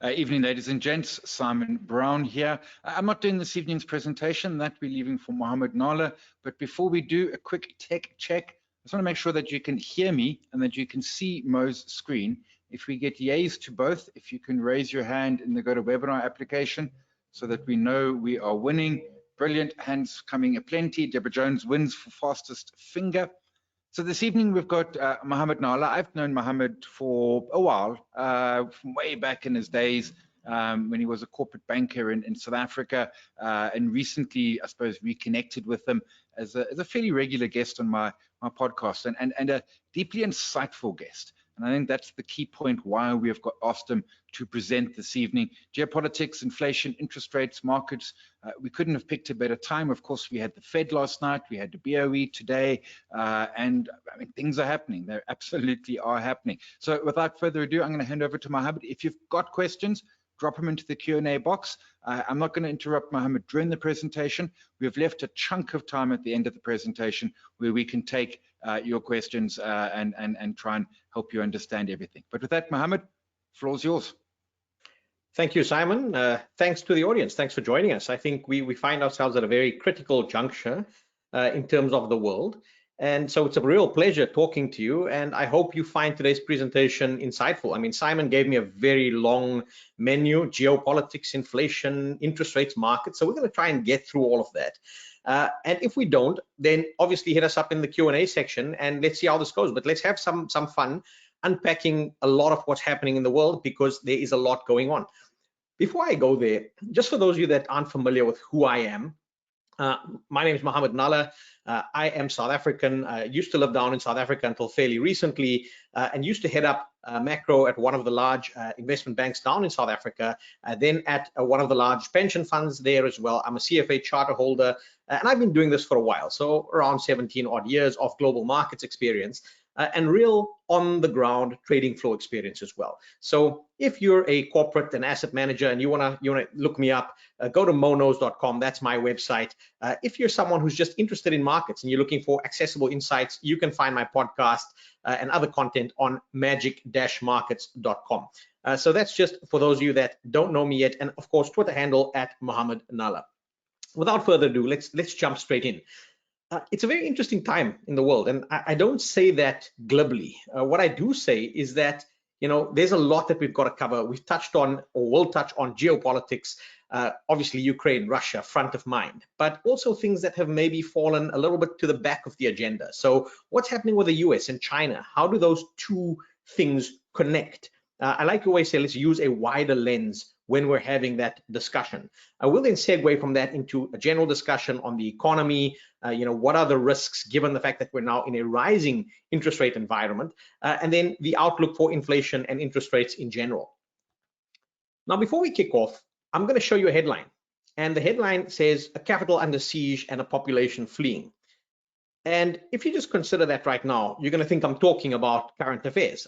Evening, ladies and gents. Simon Brown here. I'm not doing this evening's presentation. That we're leaving for Mohammed Nala. But before we do a quick tech check, I just want to make sure that you can hear me and that you can see Mo's screen. If we get yays to both, if you can raise your hand in the GoToWebinar application so that we know we are winning. Brilliant. Hands coming aplenty. Deborah Jones wins for fastest finger. So this evening we've got Mohammed Nala. I've known Mohammed for a while, from way back in his days when he was a corporate banker in South Africa, and recently, I suppose, reconnected with him as a fairly regular guest on my podcast, and a deeply insightful guest. And I think that's the key point why we have asked him to present this evening. Geopolitics, inflation, interest rates, markets. We couldn't have picked a better time. Of course, we had the Fed last night. We had the BOE today. And I mean, things are happening. They absolutely are happening. So without further ado, I'm going to hand over to Mohammed. If you've got questions, drop them into the Q&A box. I'm not going to interrupt Mohammed during the presentation. We've left a chunk of time at the end of the presentation where we can take your questions and try and help you understand everything. But with that, Mohammed, floor's yours. Thank you, Simon. Thanks to the audience. Thanks for joining us. I think we find ourselves at a very critical juncture in terms of the world. And so it's a real pleasure talking to you, and I hope you find today's presentation insightful. I mean, Simon gave me a very long menu: geopolitics, inflation, interest rates, markets. So we're going to try and get through all of that. And if we don't, then obviously hit us up in the Q&A section and let's see how this goes. But let's have some fun unpacking a lot of what's happening in the world, because there is a lot going on. Before I go there, just for those of you that aren't familiar with who I am, my name is Mohammed Nala. I am South African. I used to live down in South Africa until fairly recently, and used to head up macro at one of the large investment banks down in South Africa, then at one of the large pension funds there as well. I'm a CFA charter holder, and I've been doing this for a while, so around 17 odd years of global markets experience. And real on the ground trading flow experience as well. So if you're a corporate and asset manager and you wanna look me up, go to monos.com. That's my website. If you're someone who's just interested in markets and you're looking for accessible insights, you can find my podcast and other content on magic-markets.com. So that's just for those of you that don't know me yet, and of course Twitter handle at Mohammed Nala. Without further ado, let's jump straight in. It's a very interesting time in the world, and I don't say that glibly. What I do say is that, you know, there's a lot that we've got to cover. We've touched on, or will touch on, geopolitics, obviously Ukraine, Russia, front of mind, but also things that have maybe fallen a little bit to the back of the agenda. So what's happening with the US and China? How do those two things connect? I like to always say, let's use a wider lens when we're having that discussion. I will then segue from that into a general discussion on the economy. You know, what are the risks given the fact that we're now in a rising interest rate environment, and then the outlook for inflation and interest rates in general. Now, before we kick off, I'm going to show you a headline, and the headline says a capital under siege and a population fleeing. And if you just consider that right now, you're going to think I'm talking about current affairs.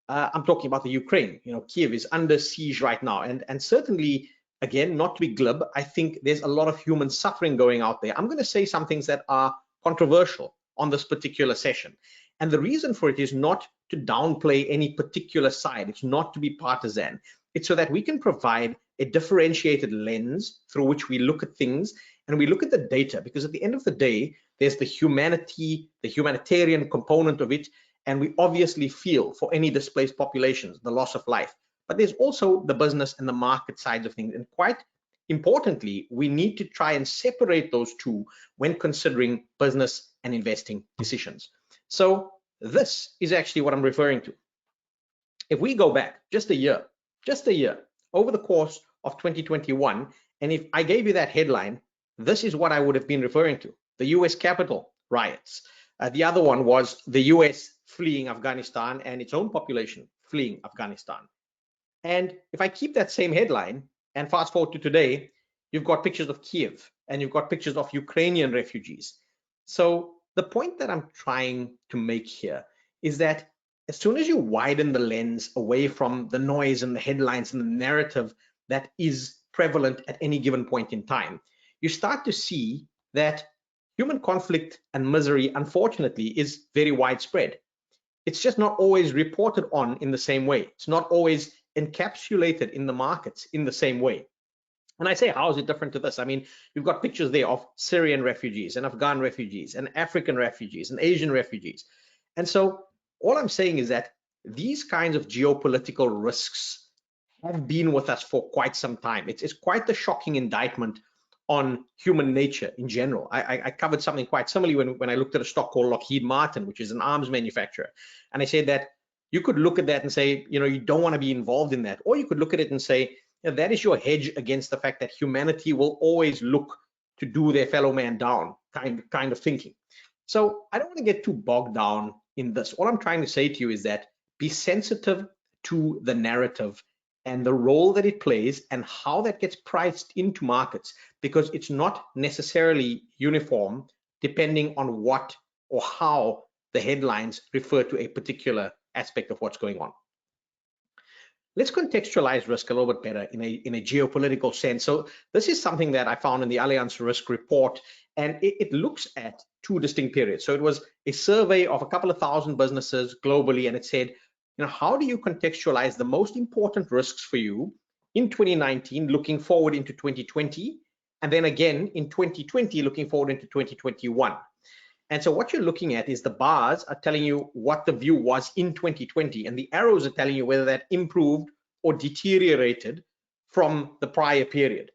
I'm talking about the Ukraine. You know, Kiev is under siege right now, and certainly, again, not to be glib, I think there's a lot of human suffering going out there. I'm going to say some things that are controversial on this particular session, and the reason for it is not to downplay any particular side. It's not to be partisan. It's so that we can provide a differentiated lens through which we look at things and we look at the data, because at the end of the day, there's the humanity, the humanitarian component of it. And we obviously feel for any displaced populations, the loss of life. But there's also the business and the market sides of things. And quite importantly, we need to try and separate those two when considering business and investing decisions. So this is actually what I'm referring to. If we go back just a year, over the course of 2021, and if I gave you that headline, this is what I would have been referring to: the US Capitol riots. The other one was the US fleeing Afghanistan and its own population fleeing Afghanistan. And if I keep that same headline and fast forward to today, you've got pictures of Kiev and you've got pictures of Ukrainian refugees. So the point that I'm trying to make here is that as soon as you widen the lens away from the noise and the headlines and the narrative that is prevalent at any given point in time, you start to see that human conflict and misery, unfortunately, is very widespread. It's just not always reported on in the same way. It's not always encapsulated in the markets in the same way. And I say, how is it different to this? I mean, you've got pictures there of Syrian refugees and Afghan refugees and African refugees and Asian refugees. And so all I'm saying is that these kinds of geopolitical risks have been with us for quite some time. It's quite the shocking indictment on human nature in general. I covered something quite similarly when I looked at a stock called Lockheed Martin, which is an arms manufacturer. And I said that you could look at that and say, you don't want to be involved in that. Or you could look at it and say, that is your hedge against the fact that humanity will always look to do their fellow man down kind of thinking. So I don't want to get too bogged down in this. All I'm trying to say to you is that be sensitive to the narrative and the role that it plays and how that gets priced into markets, because it's not necessarily uniform depending on what or how the headlines refer to a particular aspect of what's going on. Let's contextualize risk a little bit better in a geopolitical sense. So this is something that I found in the Allianz Risk Report, and it looks at two distinct periods. So it was a survey of a couple of thousand businesses globally, and it said, how do you contextualize the most important risks for you in 2019, looking forward into 2020, and then again in 2020, looking forward into 2021. And so what you're looking at is the bars are telling you what the view was in 2020, and the arrows are telling you whether that improved or deteriorated from the prior period.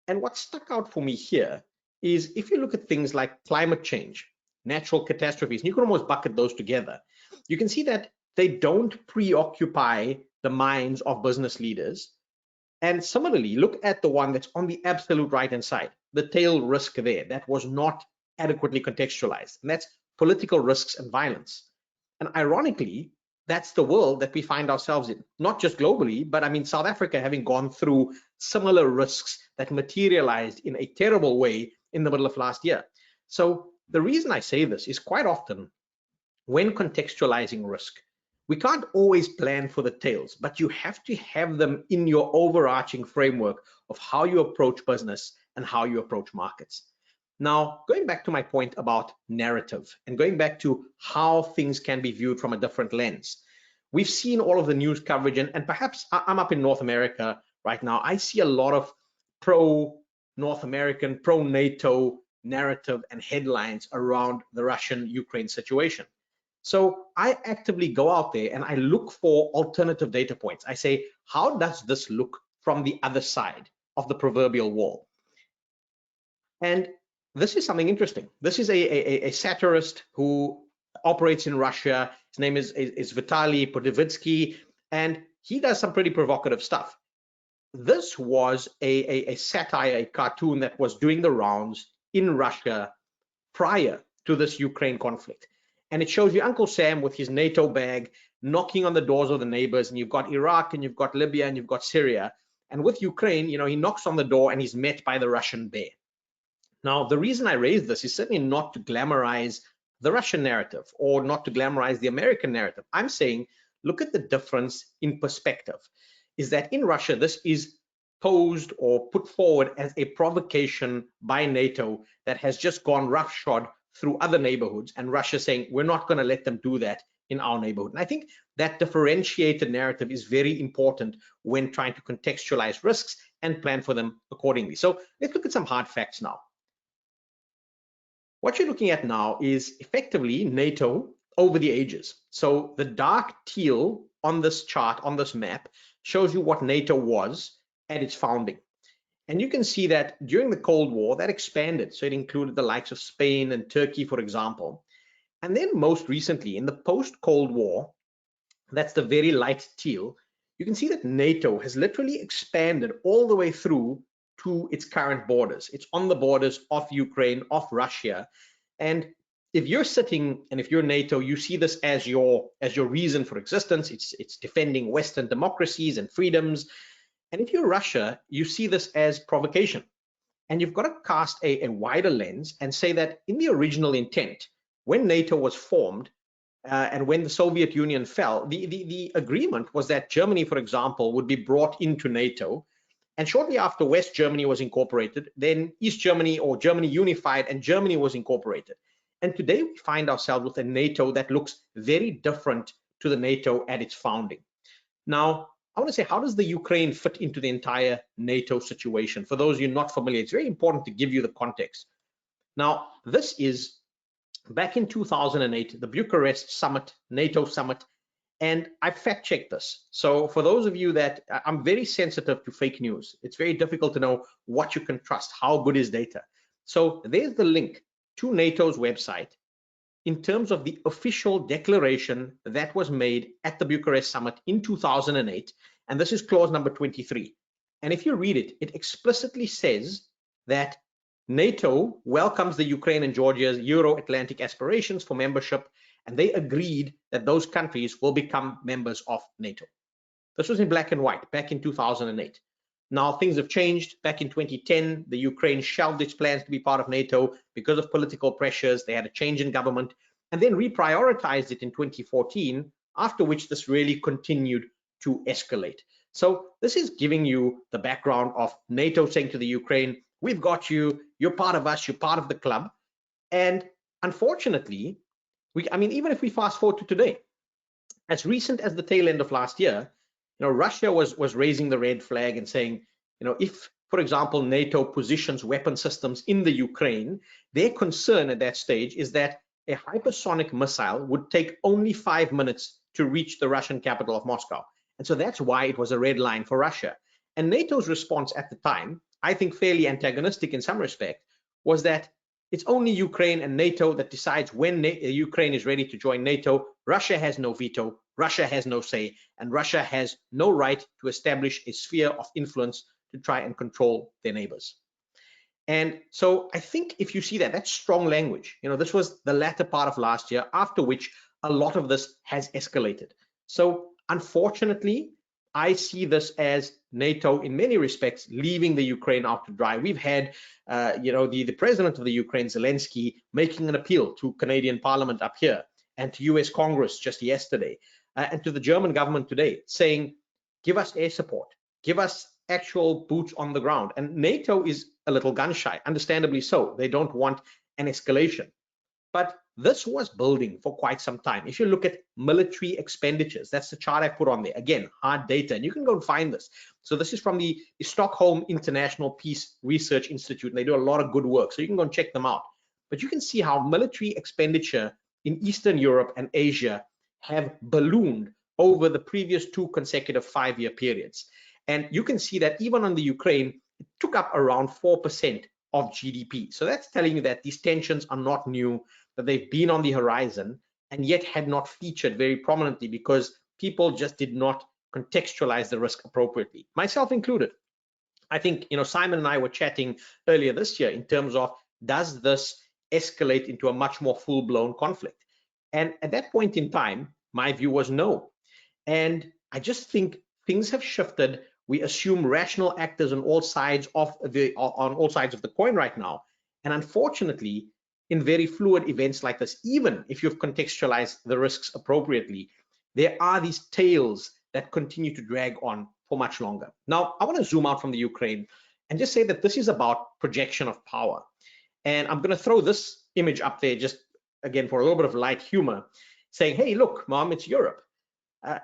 And what stuck out for me here is if you look at things like climate change, natural catastrophes, and you can almost bucket those together, you can see that they don't preoccupy the minds of business leaders. And similarly, look at the one that's on the absolute right-hand side, the tail risk there, that was not adequately contextualized, and that's political risks and violence. And ironically, that's the world that we find ourselves in, not just globally, but I mean, South Africa having gone through similar risks that materialized in a terrible way in the middle of last year. So the reason I say this is quite often when contextualizing risk, we can't always plan for the tails, but you have to have them in your overarching framework of how you approach business and how you approach markets. Now, going back to my point about narrative and going back to how things can be viewed from a different lens, we've seen all of the news coverage, and perhaps I'm up in North America right now. I see a lot of pro-North American, pro-NATO narrative and headlines around the Russian-Ukraine situation. So I actively go out there and I look for alternative data points. I say, how does this look from the other side of the proverbial wall? And this is something interesting. This is a satirist who operates in Russia. His name is Vitaly Podovitsky, and he does some pretty provocative stuff. This was a satire, a cartoon that was doing the rounds in Russia prior to this Ukraine conflict. And it shows you Uncle Sam with his NATO bag knocking on the doors of the neighbors, and you've got Iraq, and you've got Libya, and you've got Syria. And with Ukraine, he knocks on the door and he's met by the Russian bear. Now, the reason I raise this is certainly not to glamorize the Russian narrative or not to glamorize the American narrative. I'm saying, look at the difference in perspective. Is that in Russia, this is posed or put forward as a provocation by NATO that has just gone roughshod through other neighborhoods, and Russia saying, we're not going to let them do that in our neighborhood. And I think that differentiated narrative is very important when trying to contextualize risks and plan for them accordingly. So let's look at some hard facts now. What you're looking at now is effectively NATO over the ages. So the dark teal on this chart, on this map, shows you what NATO was at its founding. And you can see that during the Cold War, that expanded. So it included the likes of Spain and Turkey, for example. And then most recently, in the post-Cold War, that's the very light teal, you can see that NATO has literally expanded all the way through to its current borders. It's on the borders of Ukraine, of Russia. And if you're sitting, and if you're NATO, you see this as your reason for existence. It's defending Western democracies and freedoms. And if you're Russia, you see this as provocation. And you've got to cast a wider lens and say that in the original intent, when NATO was formed and when the Soviet Union fell, the agreement was that Germany, for example, would be brought into NATO. And shortly after West Germany was incorporated, then East Germany or Germany unified and Germany was incorporated. And today we find ourselves with a NATO that looks very different to the NATO at its founding. Now, I want to say, how does the Ukraine fit into the entire NATO situation? For those of you not familiar, it's very important to give you the context. Now, this is back in 2008, the Bucharest summit, NATO summit, and I fact checked this. So for those of you that, I'm very sensitive to fake news. It's very difficult to know what you can trust, how good is data. So there's the link to NATO's website in terms of the official declaration that was made at the Bucharest summit in 2008. And this is clause number 23. And if you read it, it explicitly says that NATO welcomes the Ukraine and Georgia's Euro-Atlantic aspirations for membership, and they agreed that those countries will become members of NATO. This was in black and white back in 2008. Now things have changed. Back in 2010, the Ukraine shelved its plans to be part of NATO because of political pressures. They had a change in government and then reprioritized it in 2014, after which this really continued to escalate. So this is giving you the background of NATO saying to the Ukraine, we've got you, you're part of us, you're part of the club. And unfortunately, even if we fast forward to today, as recent as the tail end of last year, Russia was raising the red flag and saying, if, for example, NATO positions weapon systems in the Ukraine, their concern at that stage is that a hypersonic missile would take only 5 minutes to reach the Russian capital of Moscow. And so that's why it was a red line for Russia. And NATO's response at the time, I think fairly antagonistic in some respect, was that it's only Ukraine and NATO that decides when Ukraine is ready to join NATO. Russia has no veto, Russia has no say, and Russia has no right to establish a sphere of influence to try and control their neighbors. And so I think if you see that, that's strong language. This was the latter part of last year, after which a lot of this has escalated. So unfortunately, I see this as NATO in many respects leaving the Ukraine out to dry. We've had, the president of the Ukraine, Zelensky, making an appeal to Canadian Parliament up here and to US Congress just yesterday, and to the German government today, saying, give us air support, give us actual boots on the ground. And NATO is a little gun shy, understandably so. They don't want an escalation. But this was building for quite some time. If you look at military expenditures, that's the chart I put on there. Again, hard data, and you can go and find this. So this is from the Stockholm International Peace Research Institute, and they do a lot of good work. So you can go and check them out. But you can see how military expenditure in Eastern Europe and Asia have ballooned over the previous 2 consecutive 5-year periods. And you can see that even on the Ukraine, it took up around 4% of GDP. So that's telling you that these tensions are not new, that they've been on the horizon and yet had not featured very prominently because people just did not contextualize the risk appropriately, myself included. I think, Simon and I were chatting earlier this year in terms of, does this escalate into a much more full-blown conflict? And at that point in time, my view was no. And I just think things have shifted. We assume rational actors on all sides of the coin right now. And unfortunately, in very fluid events like this, even if you've contextualized the risks appropriately, there are these tails that continue to drag on for much longer. Now, I want to zoom out from the Ukraine and just say that this is about projection of power. And I'm going to throw this image up there just, again, for a little bit of light humor, saying, hey, look, Mom, it's Europe.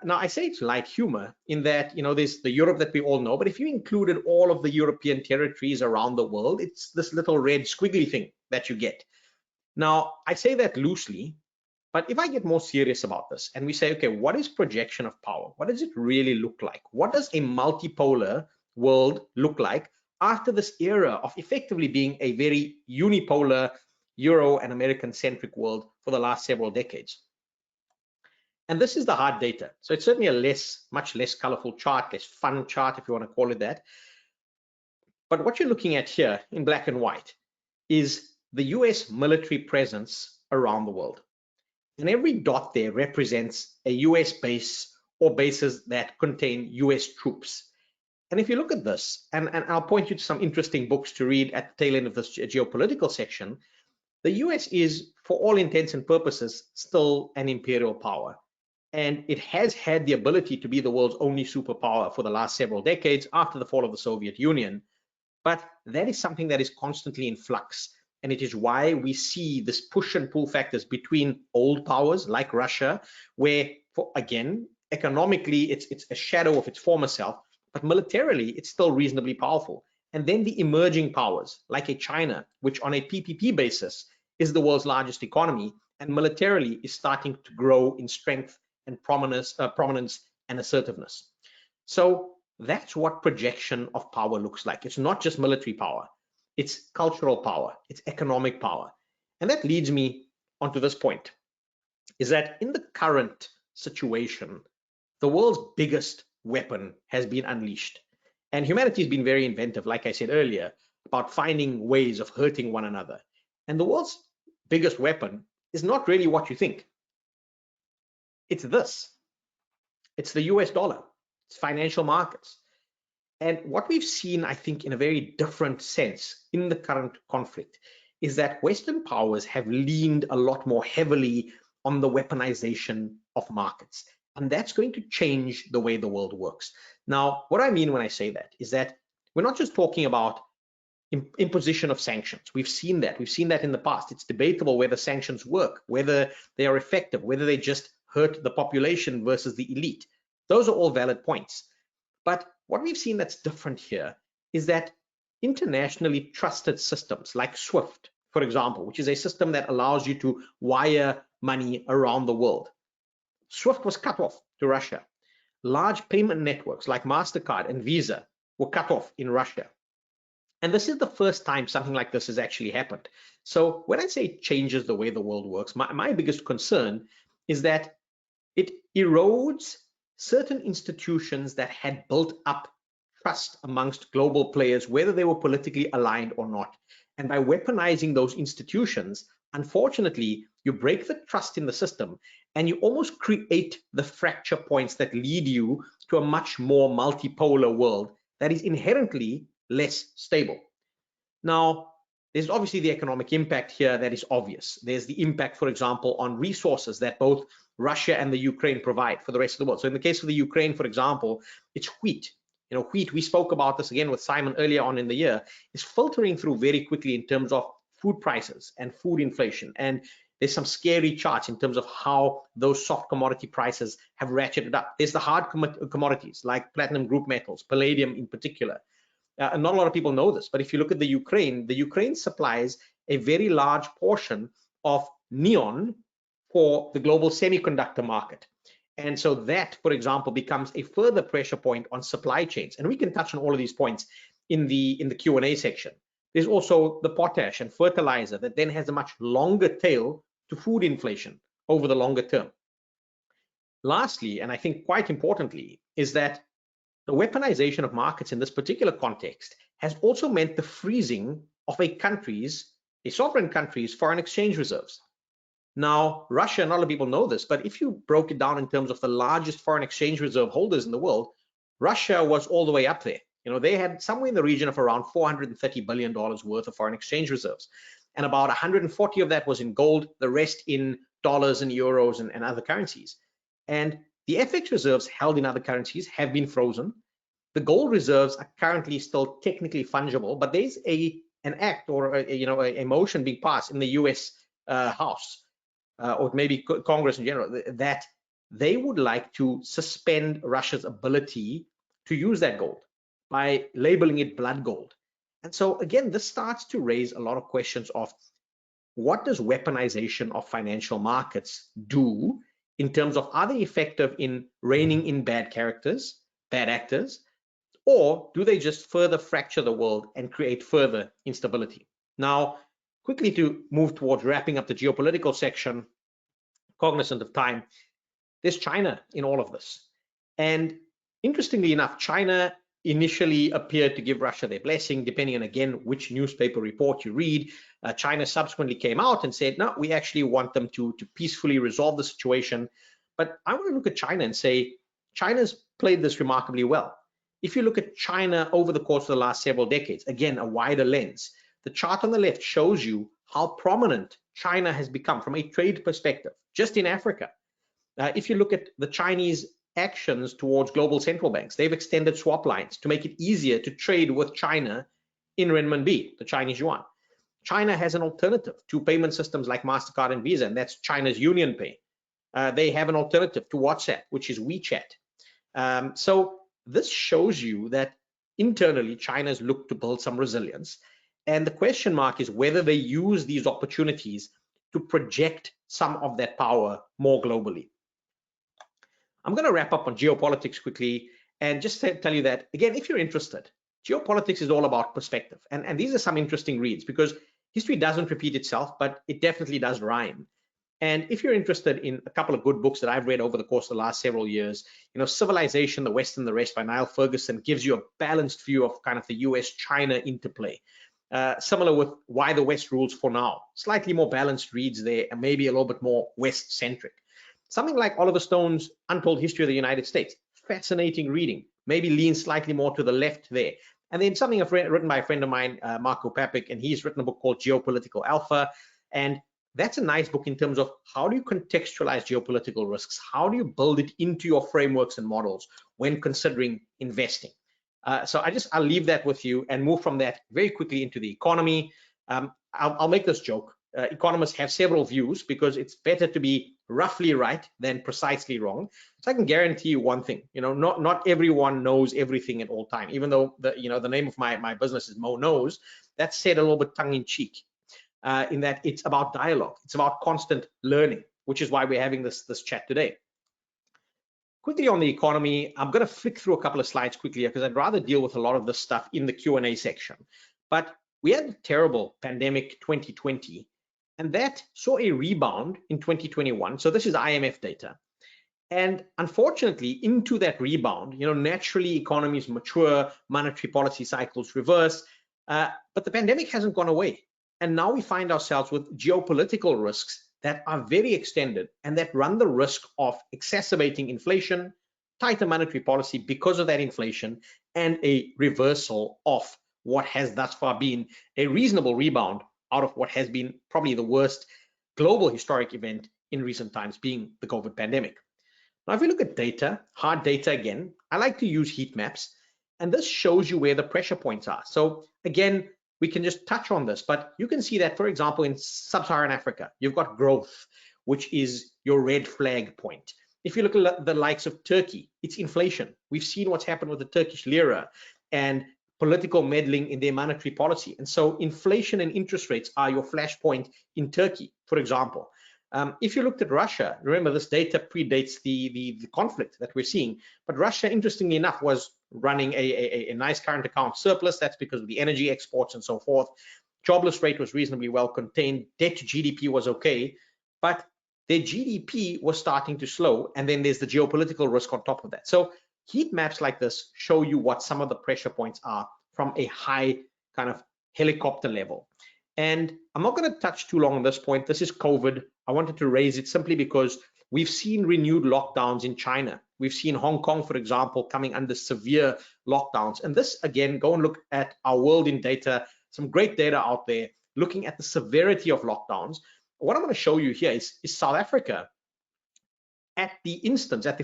Now, I say it's light humor in that, there's the Europe that we all know, but if you included all of the European territories around the world, it's this little red squiggly thing that you get. Now, I say that loosely, but if I get more serious about this and we say, okay, what is projection of power? What does it really look like? What does a multipolar world look like after this era of effectively being a very unipolar Euro and American-centric world for the last several decades? And this is the hard data. So it's certainly a much less colorful chart, less fun chart, if you want to call it that. But what you're looking at here in black and white is the US military presence around the world. And every dot there represents a US base or bases that contain US troops. And if you look at this, and I'll point you to some interesting books to read at the tail end of this geopolitical section, the US is, for all intents and purposes, still an imperial power. And it has had the ability to be the world's only superpower for the last several decades after the fall of the Soviet Union. But that is something that is constantly in flux. And it is why we see this push and pull factors between old powers like Russia, where, again, Economically, it's a shadow of its former self, but militarily, it's still reasonably powerful. And then the emerging powers, like a China, which on a PPP basis is the world's largest economy, and militarily is starting to grow in strength and prominence and assertiveness. So that's what projection of power looks like. It's not just military power, it's cultural power, it's economic power. And that leads me onto this point, is that in the current situation, the world's biggest weapon has been unleashed. And humanity has been very inventive, like I said earlier, about finding ways of hurting one another. And the world's biggest weapon is not really what you think. It's this. It's the US dollar. It's financial markets. And what we've seen, I think, in a very different sense in the current conflict is that Western powers have leaned a lot more heavily on the weaponization of markets. And that's going to change the way the world works. Now, what I mean when I say that is that we're not just talking about imposition of sanctions. We've seen that. We've seen that in the past. It's debatable whether sanctions work, whether they are effective, whether they just hurt the population versus the elite. Those are all valid points. But what we've seen that's different here is that internationally trusted systems like SWIFT, for example, which is a system that allows you to wire money around the world. SWIFT was cut off to Russia. Large payment networks like MasterCard and Visa were cut off in Russia. And this is the first time something like this has actually happened. So when I say it changes the way the world works, my biggest concern is that it erodes certain institutions that had built up trust amongst global players, whether they were politically aligned or not. And by weaponizing those institutions, unfortunately, you break the trust in the system and you almost create the fracture points that lead you to a much more multipolar world that is inherently less stable. Now, there's obviously the economic impact here that is obvious. There's the impact, for example, on resources that both Russia and the Ukraine provide for the rest of the world. So in the case of the Ukraine, for example, it's wheat. You know, wheat, we spoke about this again with Simon earlier on in the year, is filtering through very quickly in terms of food prices and food inflation. And there's some scary charts in terms of how those soft commodity prices have ratcheted up. There's the hard commodities like platinum group metals, palladium in particular. And not a lot of people know this, but if you look at the Ukraine supplies a very large portion of neon for the global semiconductor market. And so that, for example, becomes a further pressure point on supply chains. And we can touch on all of these points in the Q&A section. There's also the potash and fertilizer that then has a much longer tail to food inflation over the longer term. Lastly, and I think quite importantly, is that the weaponization of markets in this particular context has also meant the freezing of a sovereign country's foreign exchange reserves. Now, Russia, and a lot of people know this, but if you broke it down in terms of the largest foreign exchange reserve holders in the world, Russia was all the way up there. You know, they had somewhere in the region of around $430 billion worth of foreign exchange reserves. And about 140 of that was in gold, the rest in dollars and euros and other currencies. And the FX reserves held in other currencies have been frozen. The gold reserves are currently still technically fungible, but there's an act or a motion being passed in the US House or maybe Congress in general that they would like to suspend Russia's ability to use that gold by labeling it blood gold. And so again, this starts to raise a lot of questions of what does weaponization of financial markets do in terms of are they effective in reining in bad characters, bad actors, or do they just further fracture the world and create further instability? Now, quickly to move towards wrapping up the geopolitical section, cognizant of time, there's China in all of this. And interestingly enough, China initially appeared to give Russia their blessing, depending on, again, which newspaper report you read. China subsequently came out and said, no, we actually want them to peacefully resolve the situation. But I want to look at China and say, China's played this remarkably well. If you look at China over the course of the last several decades, again, a wider lens, the chart on the left shows you how prominent China has become from a trade perspective, just in Africa. If you look at the Chinese actions towards global central banks, they've extended swap lines to make it easier to trade with China in renminbi, the Chinese yuan. China has an alternative to payment systems like MasterCard and Visa, and that's China's UnionPay. They have an alternative to WhatsApp, which is WeChat. So this shows you that internally, China's looked to build some resilience. And the question mark is whether they use these opportunities to project some of that power more globally. I'm going to wrap up on geopolitics quickly and just tell you that, again, if you're interested, geopolitics is all about perspective. And these are some interesting reads because history doesn't repeat itself, but it definitely does rhyme. And if you're interested in a couple of good books that I've read over the course of the last several years, Civilization, the West and the Rest by Niall Ferguson gives you a balanced view of kind of the US-China interplay. Similar with Why the West Rules for Now, slightly more balanced reads there and maybe a little bit more West-centric. Something like Oliver Stone's Untold History of the United States, fascinating reading, maybe leans slightly more to the left there. And then something written by a friend of mine, Marco Papik, and he's written a book called Geopolitical Alpha. And that's a nice book in terms of how do you contextualize geopolitical risks? How do you build it into your frameworks and models when considering investing? So I'll leave that with you and move from that very quickly into the economy. I'll make this joke. Economists have several views because it's better to be roughly right than precisely wrong. So I can guarantee you one thing, not everyone knows everything at all time, even though the name of my business is Mo Knows. That's said a little bit tongue in cheek. In that it's about dialogue, it's about constant learning, which is why we're having this chat today. Quickly on the economy, I'm going to flick through a couple of slides quickly because I'd rather deal with a lot of this stuff in the Q&A section. But we had a terrible pandemic 2020, and that saw a rebound in 2021. So this is IMF data. And unfortunately, into that rebound, naturally economies mature, monetary policy cycles reverse, but the pandemic hasn't gone away. And now we find ourselves with geopolitical risks that are very extended and that run the risk of exacerbating inflation, tighter monetary policy because of that inflation, and a reversal of what has thus far been a reasonable rebound out of what has been probably the worst global historic event in recent times, being the COVID pandemic. Now, if you look at data, hard data again, I like to use heat maps, and this shows you where the pressure points are. So again, we can just touch on this, but you can see that, for example, in sub-Saharan Africa, you've got growth, which is your red flag point. If you look at the likes of Turkey, it's inflation. We've seen what's happened with the Turkish lira and political meddling in their monetary policy. And so inflation and interest rates are your flashpoint in Turkey, for example. If you looked at Russia, remember this data predates the conflict that we're seeing, but Russia, interestingly enough, was running a nice current account surplus. That's because of the energy exports and so forth. Jobless rate was reasonably well contained. Debt to GDP was okay, but their GDP was starting to slow. And then there's the geopolitical risk on top of that. So heat maps like this show you what some of the pressure points are from a high kind of helicopter level. And I'm not going to touch too long on this point. This is COVID. I wanted to raise it simply because we've seen renewed lockdowns in China. We've seen Hong Kong, for example, coming under severe lockdowns. And this, again, go and look at our world in data, some great data out there, looking at the severity of lockdowns. What I'm going to show you here is South Africa, at the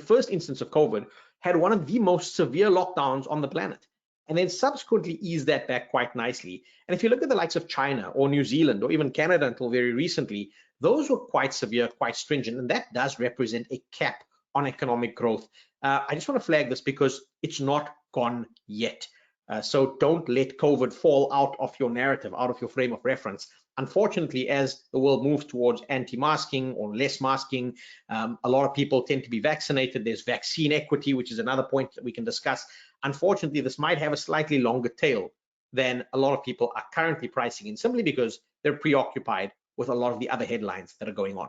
first instance of COVID, had one of the most severe lockdowns on the planet, and then subsequently eased that back quite nicely. And if you look at the likes of China or New Zealand or even Canada until very recently, those were quite severe, quite stringent, and that does represent a cap on economic growth. I just want to flag this because it's not gone yet. So don't let COVID fall out of your narrative, out of your frame of reference. Unfortunately, as the world moves towards anti-masking or less masking, a lot of people tend to be vaccinated. There's vaccine equity, which is another point that we can discuss. Unfortunately, this might have a slightly longer tail than a lot of people are currently pricing in, simply because they're preoccupied with a lot of the other headlines that are going on.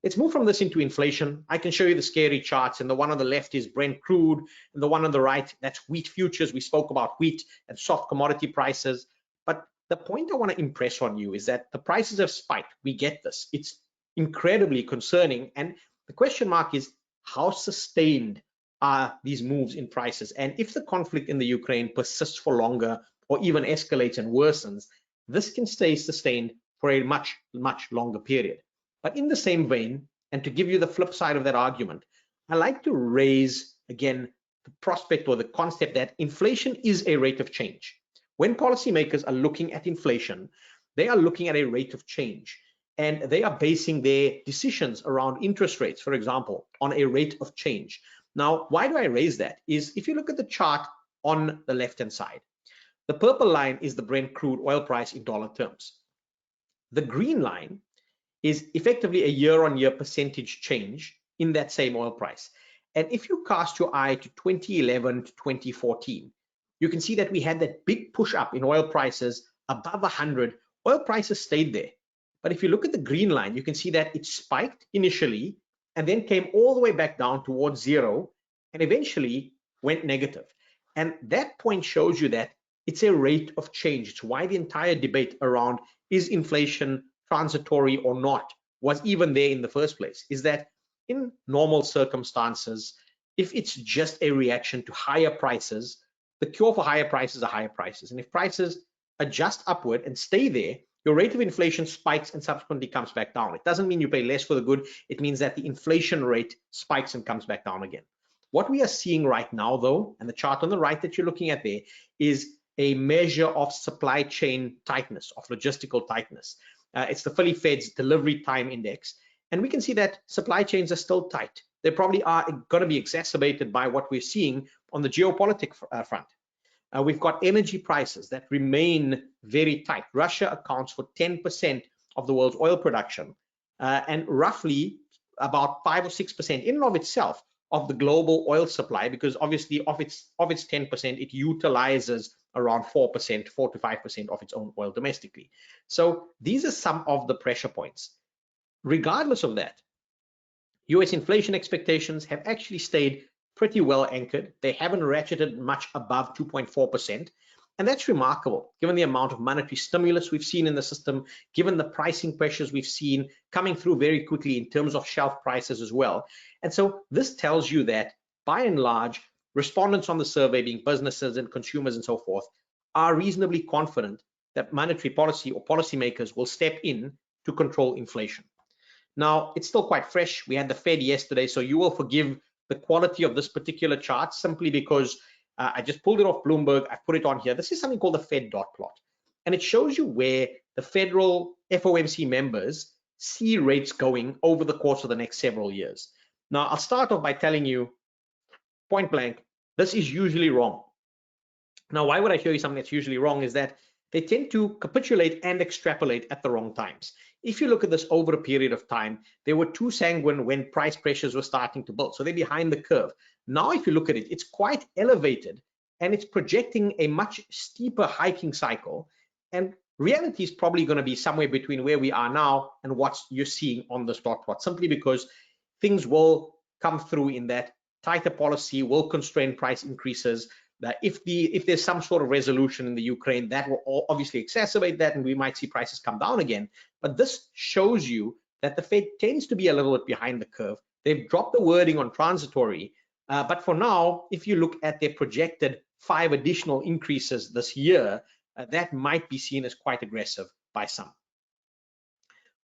Let's move from this into inflation. I can show you the scary charts, and the one on the left is Brent crude, and the one on the right, that's wheat futures. We spoke about wheat and soft commodity prices, but the point I want to impress on you is that the prices have spiked. We get this. It's incredibly concerning, and the question mark is how sustained are these moves in prices? And if the conflict in the Ukraine persists for longer or even escalates and worsens, this can stay sustained for a much, much longer period. But in the same vein, and to give you the flip side of that argument, I like to raise, again, the prospect or the concept that inflation is a rate of change. When policymakers are looking at inflation, they are looking at a rate of change. and they are basing their decisions around interest rates, for example, on a rate of change. Now, why do I raise that? Is if you look at the chart on the left-hand side, the purple line is the Brent crude oil price in dollar terms. The green line is effectively a year-on-year percentage change in that same oil price. And if you cast your eye to 2011 to 2014, you can see that we had that big push up in oil prices above 100. Oil prices stayed there. But if you look at the green line, you can see that it spiked initially and then came all the way back down towards zero and eventually went negative. And that point shows you that it's a rate of change. It's why the entire debate around is inflation transitory or not was even there in the first place, is that in normal circumstances, if it's just a reaction to higher prices, the cure for higher prices are higher prices. And if prices adjust upward and stay there, your rate of inflation spikes and subsequently comes back down. It doesn't mean you pay less for the good. It means that the inflation rate spikes and comes back down again. What we are seeing right now, though, and the chart on the right that you're looking at there, is a measure of supply chain tightness, of logistical tightness. It's the Philly Fed's delivery time index. And we can see that supply chains are still tight. They probably are going to be exacerbated by what we're seeing on the geopolitics front. We've got energy prices that remain very tight. Russia accounts for 10% of the world's oil production and roughly about 5 or 6% in and of itself of the global oil supply, because obviously of its 10%, it utilizes around 4%, 4 to 5% of its own oil domestically. So these are some of the pressure points. Regardless of that, US inflation expectations have actually stayed pretty well anchored. They haven't ratcheted much above 2.4%. And that's remarkable, given the amount of monetary stimulus we've seen in the system, given the pricing pressures we've seen coming through very quickly in terms of shelf prices as well. And so this tells you that, by and large, respondents on the survey, being businesses and consumers and so forth, are reasonably confident that monetary policy or policymakers will step in to control inflation. Now, it's still quite fresh. We had the Fed yesterday, so you will forgive the quality of this particular chart simply because I just pulled it off Bloomberg. I put it on here. This is something called the Fed dot plot. And it shows you where the federal FOMC members see rates going over the course of the next several years. Now, I'll start off by telling you, point blank, this is usually wrong. Now, why would I show you something that's usually wrong is that they tend to capitulate and extrapolate at the wrong times. If you look at this over a period of time, they were too sanguine when price pressures were starting to build. So they're behind the curve. Now, if you look at it, it's quite elevated and it's projecting a much steeper hiking cycle. And reality is probably going to be somewhere between where we are now and what you're seeing on this dot plot, simply because things will come through in that tighter policy will constrain price increases. That if there's some sort of resolution in the Ukraine, that will obviously exacerbate that, and we might see prices come down again. But this shows you that the Fed tends to be a little bit behind the curve. They've dropped the wording on transitory, but for now, if you look at their projected 5 additional increases this year, that might be seen as quite aggressive by some.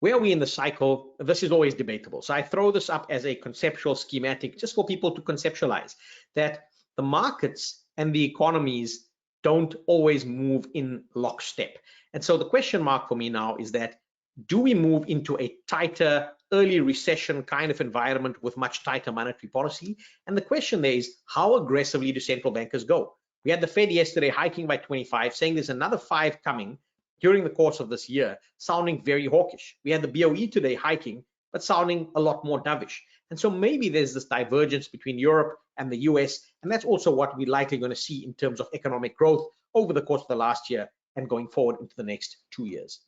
Where are we in the cycle? This is always debatable. So I throw this up as a conceptual schematic just for people to conceptualize that the markets and the economies don't always move in lockstep. And so the question mark for me now is that, do we move into a tighter early recession kind of environment with much tighter monetary policy? And the question there is, how aggressively do central bankers go? We had the Fed yesterday hiking by 25, saying there's another 5 coming during the course of this year, sounding very hawkish. We had the BOE today hiking, but sounding a lot more dovish. And so maybe there's this divergence between Europe and the US, and that's also what we're likely going to see in terms of economic growth over the course of the last year and going forward into the next 2 years.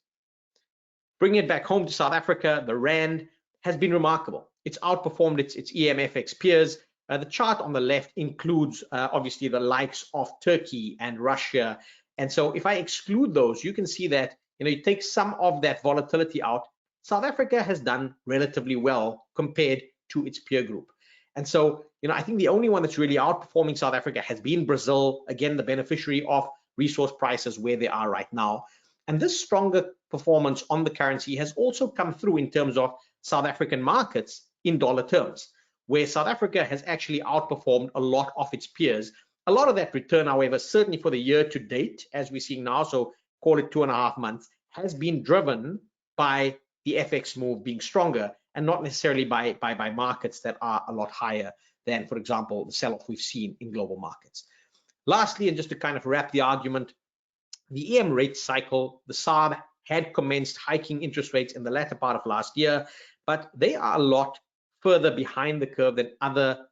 Bringing it back home to South Africa, the Rand has been remarkable. It's outperformed its EMFX peers. The chart on the left includes obviously the likes of Turkey and Russia. And so if I exclude those, you can see that, you take some of that volatility out, South Africa has done relatively well compared to its peer group. And so, I think the only one that's really outperforming South Africa has been Brazil, again, the beneficiary of resource prices where they are right now. And this stronger performance on the currency has also come through in terms of South African markets in dollar terms, where South Africa has actually outperformed a lot of its peers. A lot of that return, however, certainly for the year to date, as we're seeing now, so call it 2.5 months, has been driven by the FX move being stronger and not necessarily by markets that are a lot higher than, for example, the sell-off we've seen in global markets. Lastly, and just to kind of wrap the argument, the EM rate cycle, the SARB had commenced hiking interest rates in the latter part of last year, but they are a lot further behind the curve than other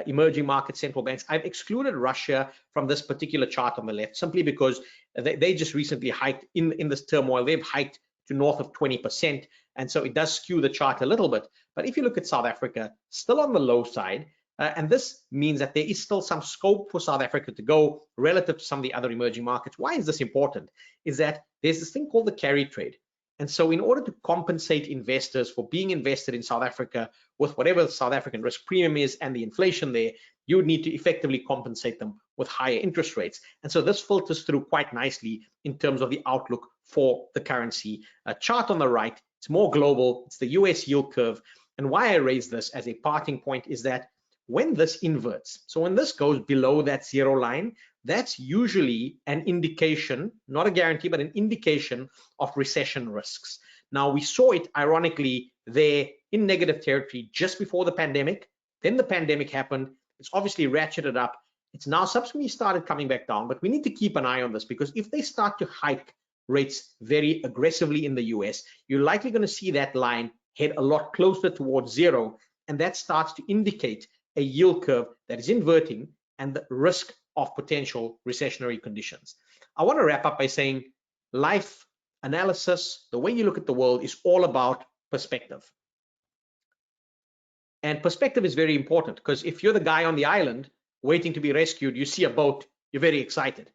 emerging market central banks. I've excluded Russia from this particular chart on the left simply because they just recently hiked in this turmoil. They've hiked to north of 20%, and so it does skew the chart a little bit. But if you look at South Africa, still on the low side, and this means that there is still some scope for South Africa to go relative to some of the other emerging markets. Why is this important? Is that there's this thing called the carry trade. And so in order to compensate investors for being invested in South Africa with whatever the South African risk premium is and the inflation there, you would need to effectively compensate them with higher interest rates. And so this filters through quite nicely in terms of the outlook for the currency. A chart on the right, it's more global, it's the US yield curve. And why I raise this as a parting point is that when this inverts, so when this goes below that zero line, that's usually an indication, not a guarantee, but an indication of recession risks. Now, we saw it ironically there in negative territory just before the pandemic. Then the pandemic happened. It's obviously ratcheted up. It's now subsequently started coming back down, but we need to keep an eye on this because if they start to hike rates very aggressively in the US, you're likely going to see that line head a lot closer towards zero, and that starts to indicate a yield curve that is inverting and the risk of potential recessionary conditions. I want to wrap up by saying life analysis, the way you look at the world, is all about perspective. And perspective is very important because if you're the guy on the island waiting to be rescued, you see a boat, you're very excited.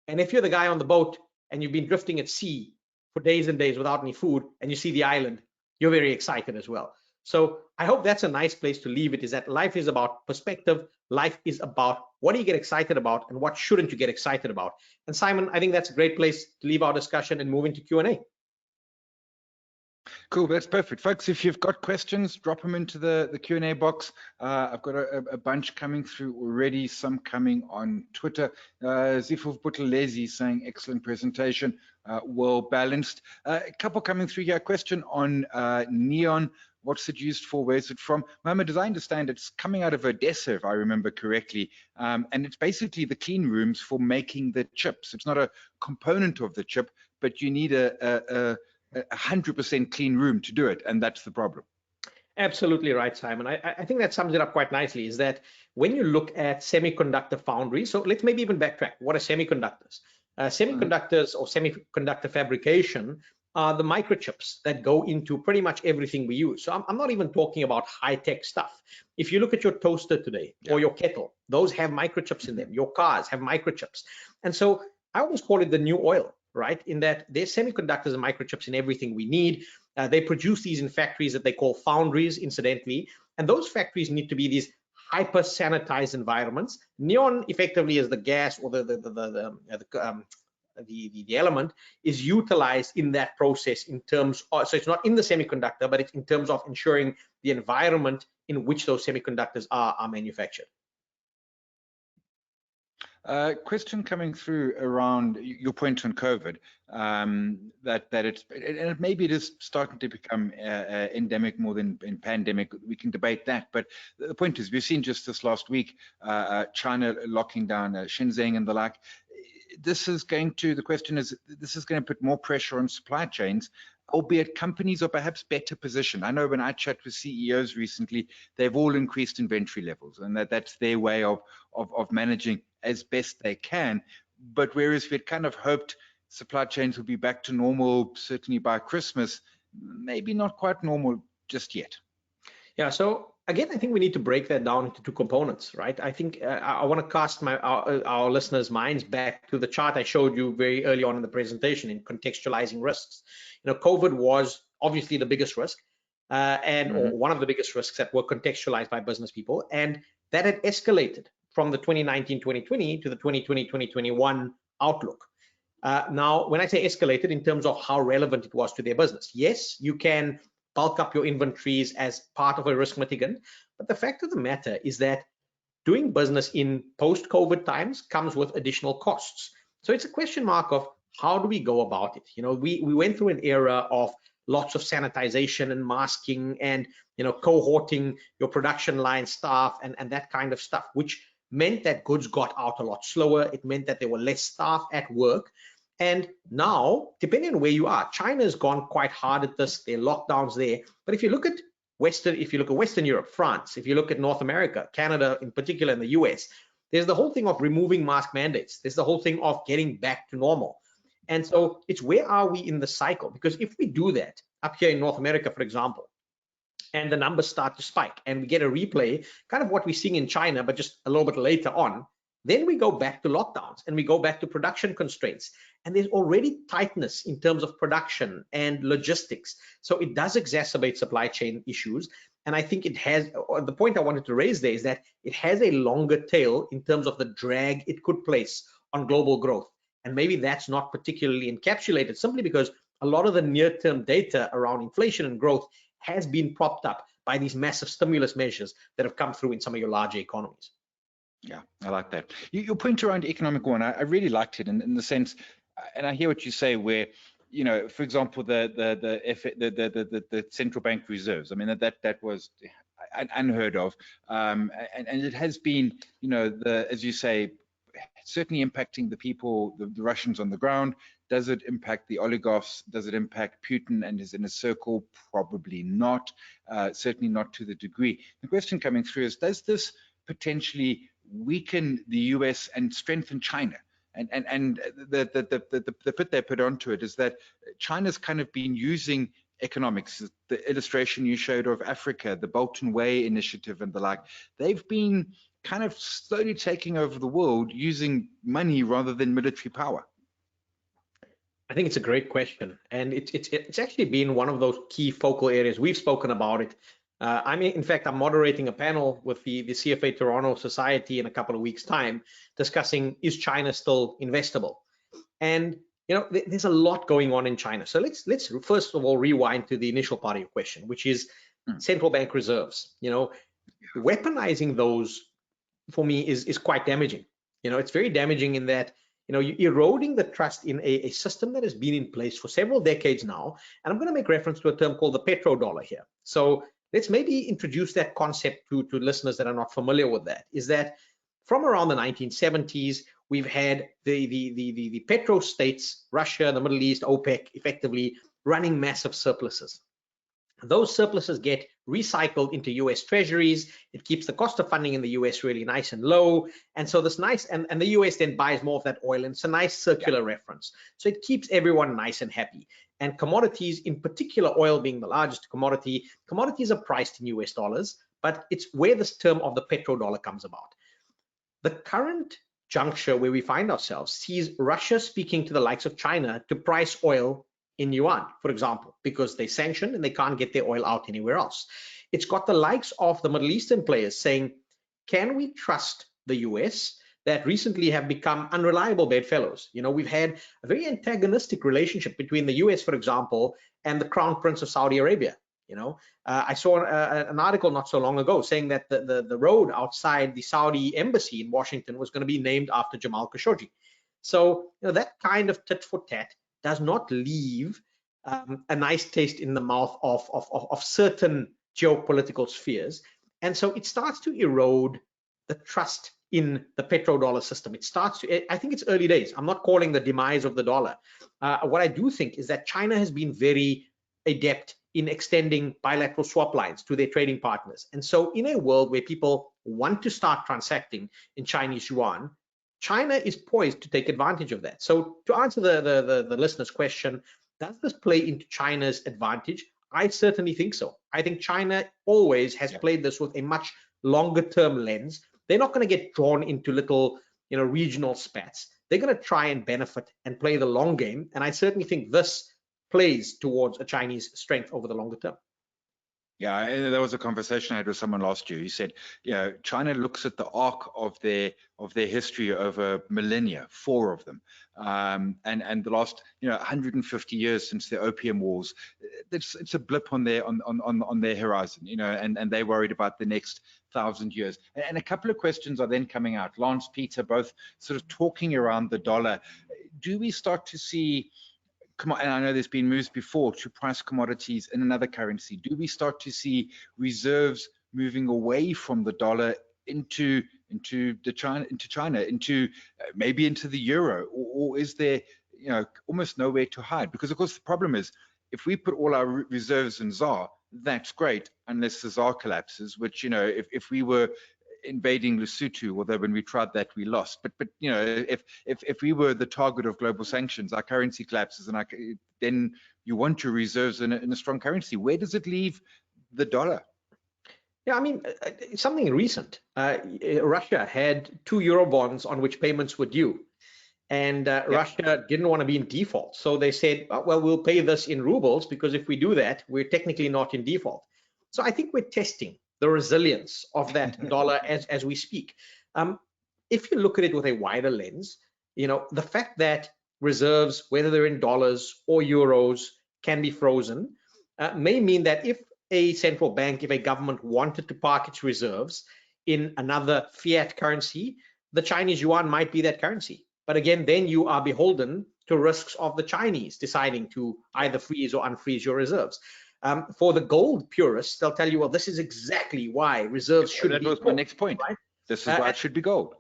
And if you're the guy on the boat and you've been drifting at sea for days and days without any food and you see the island, you're very excited as well. So I hope that's a nice place to leave it, is that life is about perspective. Life is about what do you get excited about and what shouldn't you get excited about. And Simon, I think that's a great place to leave our discussion and move into Q&A. Cool, that's perfect. Folks, if you've got questions, drop them into the Q&A box. I've got a bunch coming through already, some coming on Twitter. Zifov Butalezi saying, excellent presentation, well balanced. A couple coming through here. Question on neon. What's it used for? Where's it from? Mohammed, as I understand, it's coming out of Odessa, if I remember correctly. And it's basically the clean rooms for making the chips. It's not a component of the chip, but you need a 100% clean room to do it, and that's the problem. Absolutely right, Simon. I think that sums it up quite nicely, is that when you look at semiconductor foundries, so let's maybe even backtrack. What are semiconductors? Semiconductors or semiconductor fabrication are the microchips that go into pretty much everything we use. So I'm not even talking about high-tech stuff. If you look at your toaster today or your kettle, those have microchips in them. Your cars have microchips. And so I always call it the new oil, right? In that there's semiconductors and microchips in everything we need. They produce these in factories that they call foundries, incidentally. And those factories need to be these hyper-sanitized environments. Neon effectively is the gas or the element is utilized in that process in terms of, so it's not in the semiconductor, but it's in terms of ensuring the environment in which those semiconductors are manufactured. Question coming through around your point on COVID, that maybe it is starting to become endemic more than in pandemic. We can debate that, but the point is, we've seen just this last week China locking down Shenzhen and the like. This is going to, the question is, this is going to put more pressure on supply chains, albeit companies are perhaps better positioned. I know when I chat with CEOs recently, they've all increased inventory levels, and that's their way of managing as best they can. But whereas we'd kind of hoped supply chains would be back to normal, certainly by Christmas, maybe not quite normal just yet. Yeah, so again, I think we need to break that down into two components, right? I think I want to cast our listeners' minds back to the chart I showed you very early on in the presentation in contextualizing risks. You know, COVID was obviously the biggest risk or one of the biggest risks that were contextualized by business people, and that had escalated from the 2019-2020 to the 2020-2021 outlook. Now, when I say escalated in terms of how relevant it was to their business, yes, you can bulk up your inventories as part of a risk mitigant, but the fact of the matter is that doing business in post-COVID times comes with additional costs. So it's a question mark of how do we go about it? You know, we went through an era of lots of sanitization and masking and cohorting your production line staff and that kind of stuff, which meant that goods got out a lot slower. It meant that there were less staff at work. And now, depending on where you are, China has gone quite hard at this. There are lockdowns there. But if you look at Western Europe, France, if you look at North America, Canada in particular, and the US, there's the whole thing of removing mask mandates. There's the whole thing of getting back to normal. And so it's where are we in the cycle? Because if we do that up here in North America, for example, and the numbers start to spike and we get a replay, kind of what we're seeing in China, but just a little bit later on, then we go back to lockdowns and we go back to production constraints. And there's already tightness in terms of production and logistics. So it does exacerbate supply chain issues. And I think it has, the point I wanted to raise there is that it has a longer tail in terms of the drag it could place on global growth. And maybe that's not particularly encapsulated simply because a lot of the near-term data around inflation and growth has been propped up by these massive stimulus measures that have come through in some of your larger economies. Yeah, I like that. Your point around economic war, and I really liked it in the sense, and I hear what you say where, for example, the central bank reserves. I mean, that was unheard of, and it has been, as you say, certainly impacting the people, the Russians on the ground. Does it impact the oligarchs? Does it impact Putin and his inner circle? Probably not. Certainly not to the degree. The question coming through is, does this potentially weaken the US and strengthen China? And the bit they put onto it is that China's kind of been using economics, the illustration you showed of Africa, the Belt and Way initiative and the like. They've been kind of slowly taking over the world using money rather than military power. I think it's a great question, and it's actually been one of those key focal areas. We've spoken about it. In fact, I'm moderating a panel with the CFA Toronto Society in a couple of weeks' time, discussing, is China still investable? And there's a lot going on in China. So let's first of all rewind to the initial part of your question, which is central bank reserves. Weaponizing those for me is quite damaging. It's very damaging in that you're eroding the trust in a system that has been in place for several decades now. And I'm going to make reference to a term called the petrodollar here. So let's maybe introduce that concept to listeners that are not familiar with that. Is that from around the 1970s, we've had the petro states, Russia, the Middle East, OPEC, effectively running massive surpluses. Those surpluses get recycled into US treasuries. It keeps the cost of funding in the US really nice and low. And so this nice, and the US then buys more of that oil, and it's a nice circular reference. So it keeps everyone nice and happy. And commodities, in particular oil being the largest commodity, commodities are priced in US dollars, but it's where this term of the petrodollar comes about. The current juncture where we find ourselves sees Russia speaking to the likes of China to price oil in yuan, for example, because they're sanctioned and they can't get their oil out anywhere else. It's got the likes of the Middle Eastern players saying, can we trust the US that recently have become unreliable bedfellows? We've had a very antagonistic relationship between the US, for example, and the Crown Prince of Saudi Arabia. I saw an article not so long ago saying that the road outside the Saudi embassy in Washington was going to be named after Jamal Khashoggi. So that kind of tit for tat does not leave a nice taste in the mouth of certain geopolitical spheres. And so it starts to erode the trust in the petrodollar system. It starts to, I think it's early days. I'm not calling the demise of the dollar. What I do think is that China has been very adept in extending bilateral swap lines to their trading partners. And so in a world where people want to start transacting in Chinese yuan, China is poised to take advantage of that. So to answer the listener's question, does this play into China's advantage? I certainly think so. I think China always has played this with a much longer term lens. They're not going to get drawn into little, regional spats. They're going to try and benefit and play the long game. And I certainly think this plays towards a Chinese strength over the longer term. Yeah, there was a conversation I had with someone last year. He said, China looks at the arc of their history over millennia, 4 of them, and the last 150 years since the Opium Wars. It's a blip on their horizon, and they're worried about the next 1,000 years. And a couple of questions are then coming out. Lance, Peter, both sort of talking around the dollar. Do we start to see and I know there's been moves before to price commodities in another currency. Do we start to see reserves moving away from the dollar into China, maybe into the euro, or is there almost nowhere to hide? Because of course the problem is, if we put all our reserves in ZAR, that's great, unless the ZAR collapses, which if we were invading Lesotho, although when we tried that we lost. But if we were the target of global sanctions, our currency collapses, and then you want your reserves in a strong currency. Where does it leave the dollar? Yeah, I mean, something recent. Russia had 2 euro bonds on which payments were due, and Russia didn't want to be in default, so they said, well, we'll pay this in rubles, because if we do that, we're technically not in default. So I think we're testing the resilience of that dollar as we speak. If you look at it with a wider lens, the fact that reserves, whether they're in dollars or euros, can be frozen, may mean that if a central bank, if a government wanted to park its reserves in another fiat currency, the Chinese yuan might be that currency. But again, then you are beholden to risks of the Chinese deciding to either freeze or unfreeze your reserves. For the gold purists, they'll tell you, well, this is exactly why reserves should be. That was my next point. Right? This is why it should be gold.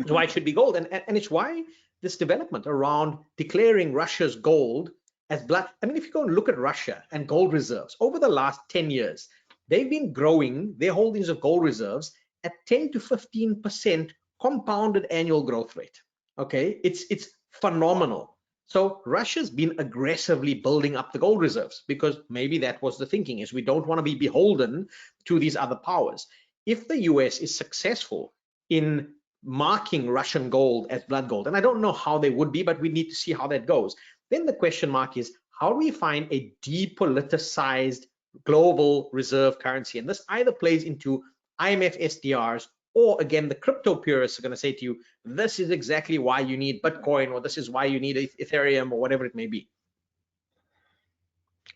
Why it should be gold. And it's why this development around declaring Russia's gold as blood. I mean, if you go and look at Russia and gold reserves over the last 10 years, they've been growing their holdings of gold reserves at 10 to 15% compounded annual growth rate. Okay, it's phenomenal. So Russia's been aggressively building up the gold reserves, because maybe that was the thinking, is we don't want to be beholden to these other powers. If the US is successful in marking Russian gold as blood gold, and I don't know how they would be, but we need to see how that goes, then the question mark is, how do we find a depoliticized global reserve currency? And this either plays into IMF SDRs, or again, the crypto purists are going to say to you, this is exactly why you need Bitcoin, or this is why you need Ethereum, or whatever it may be.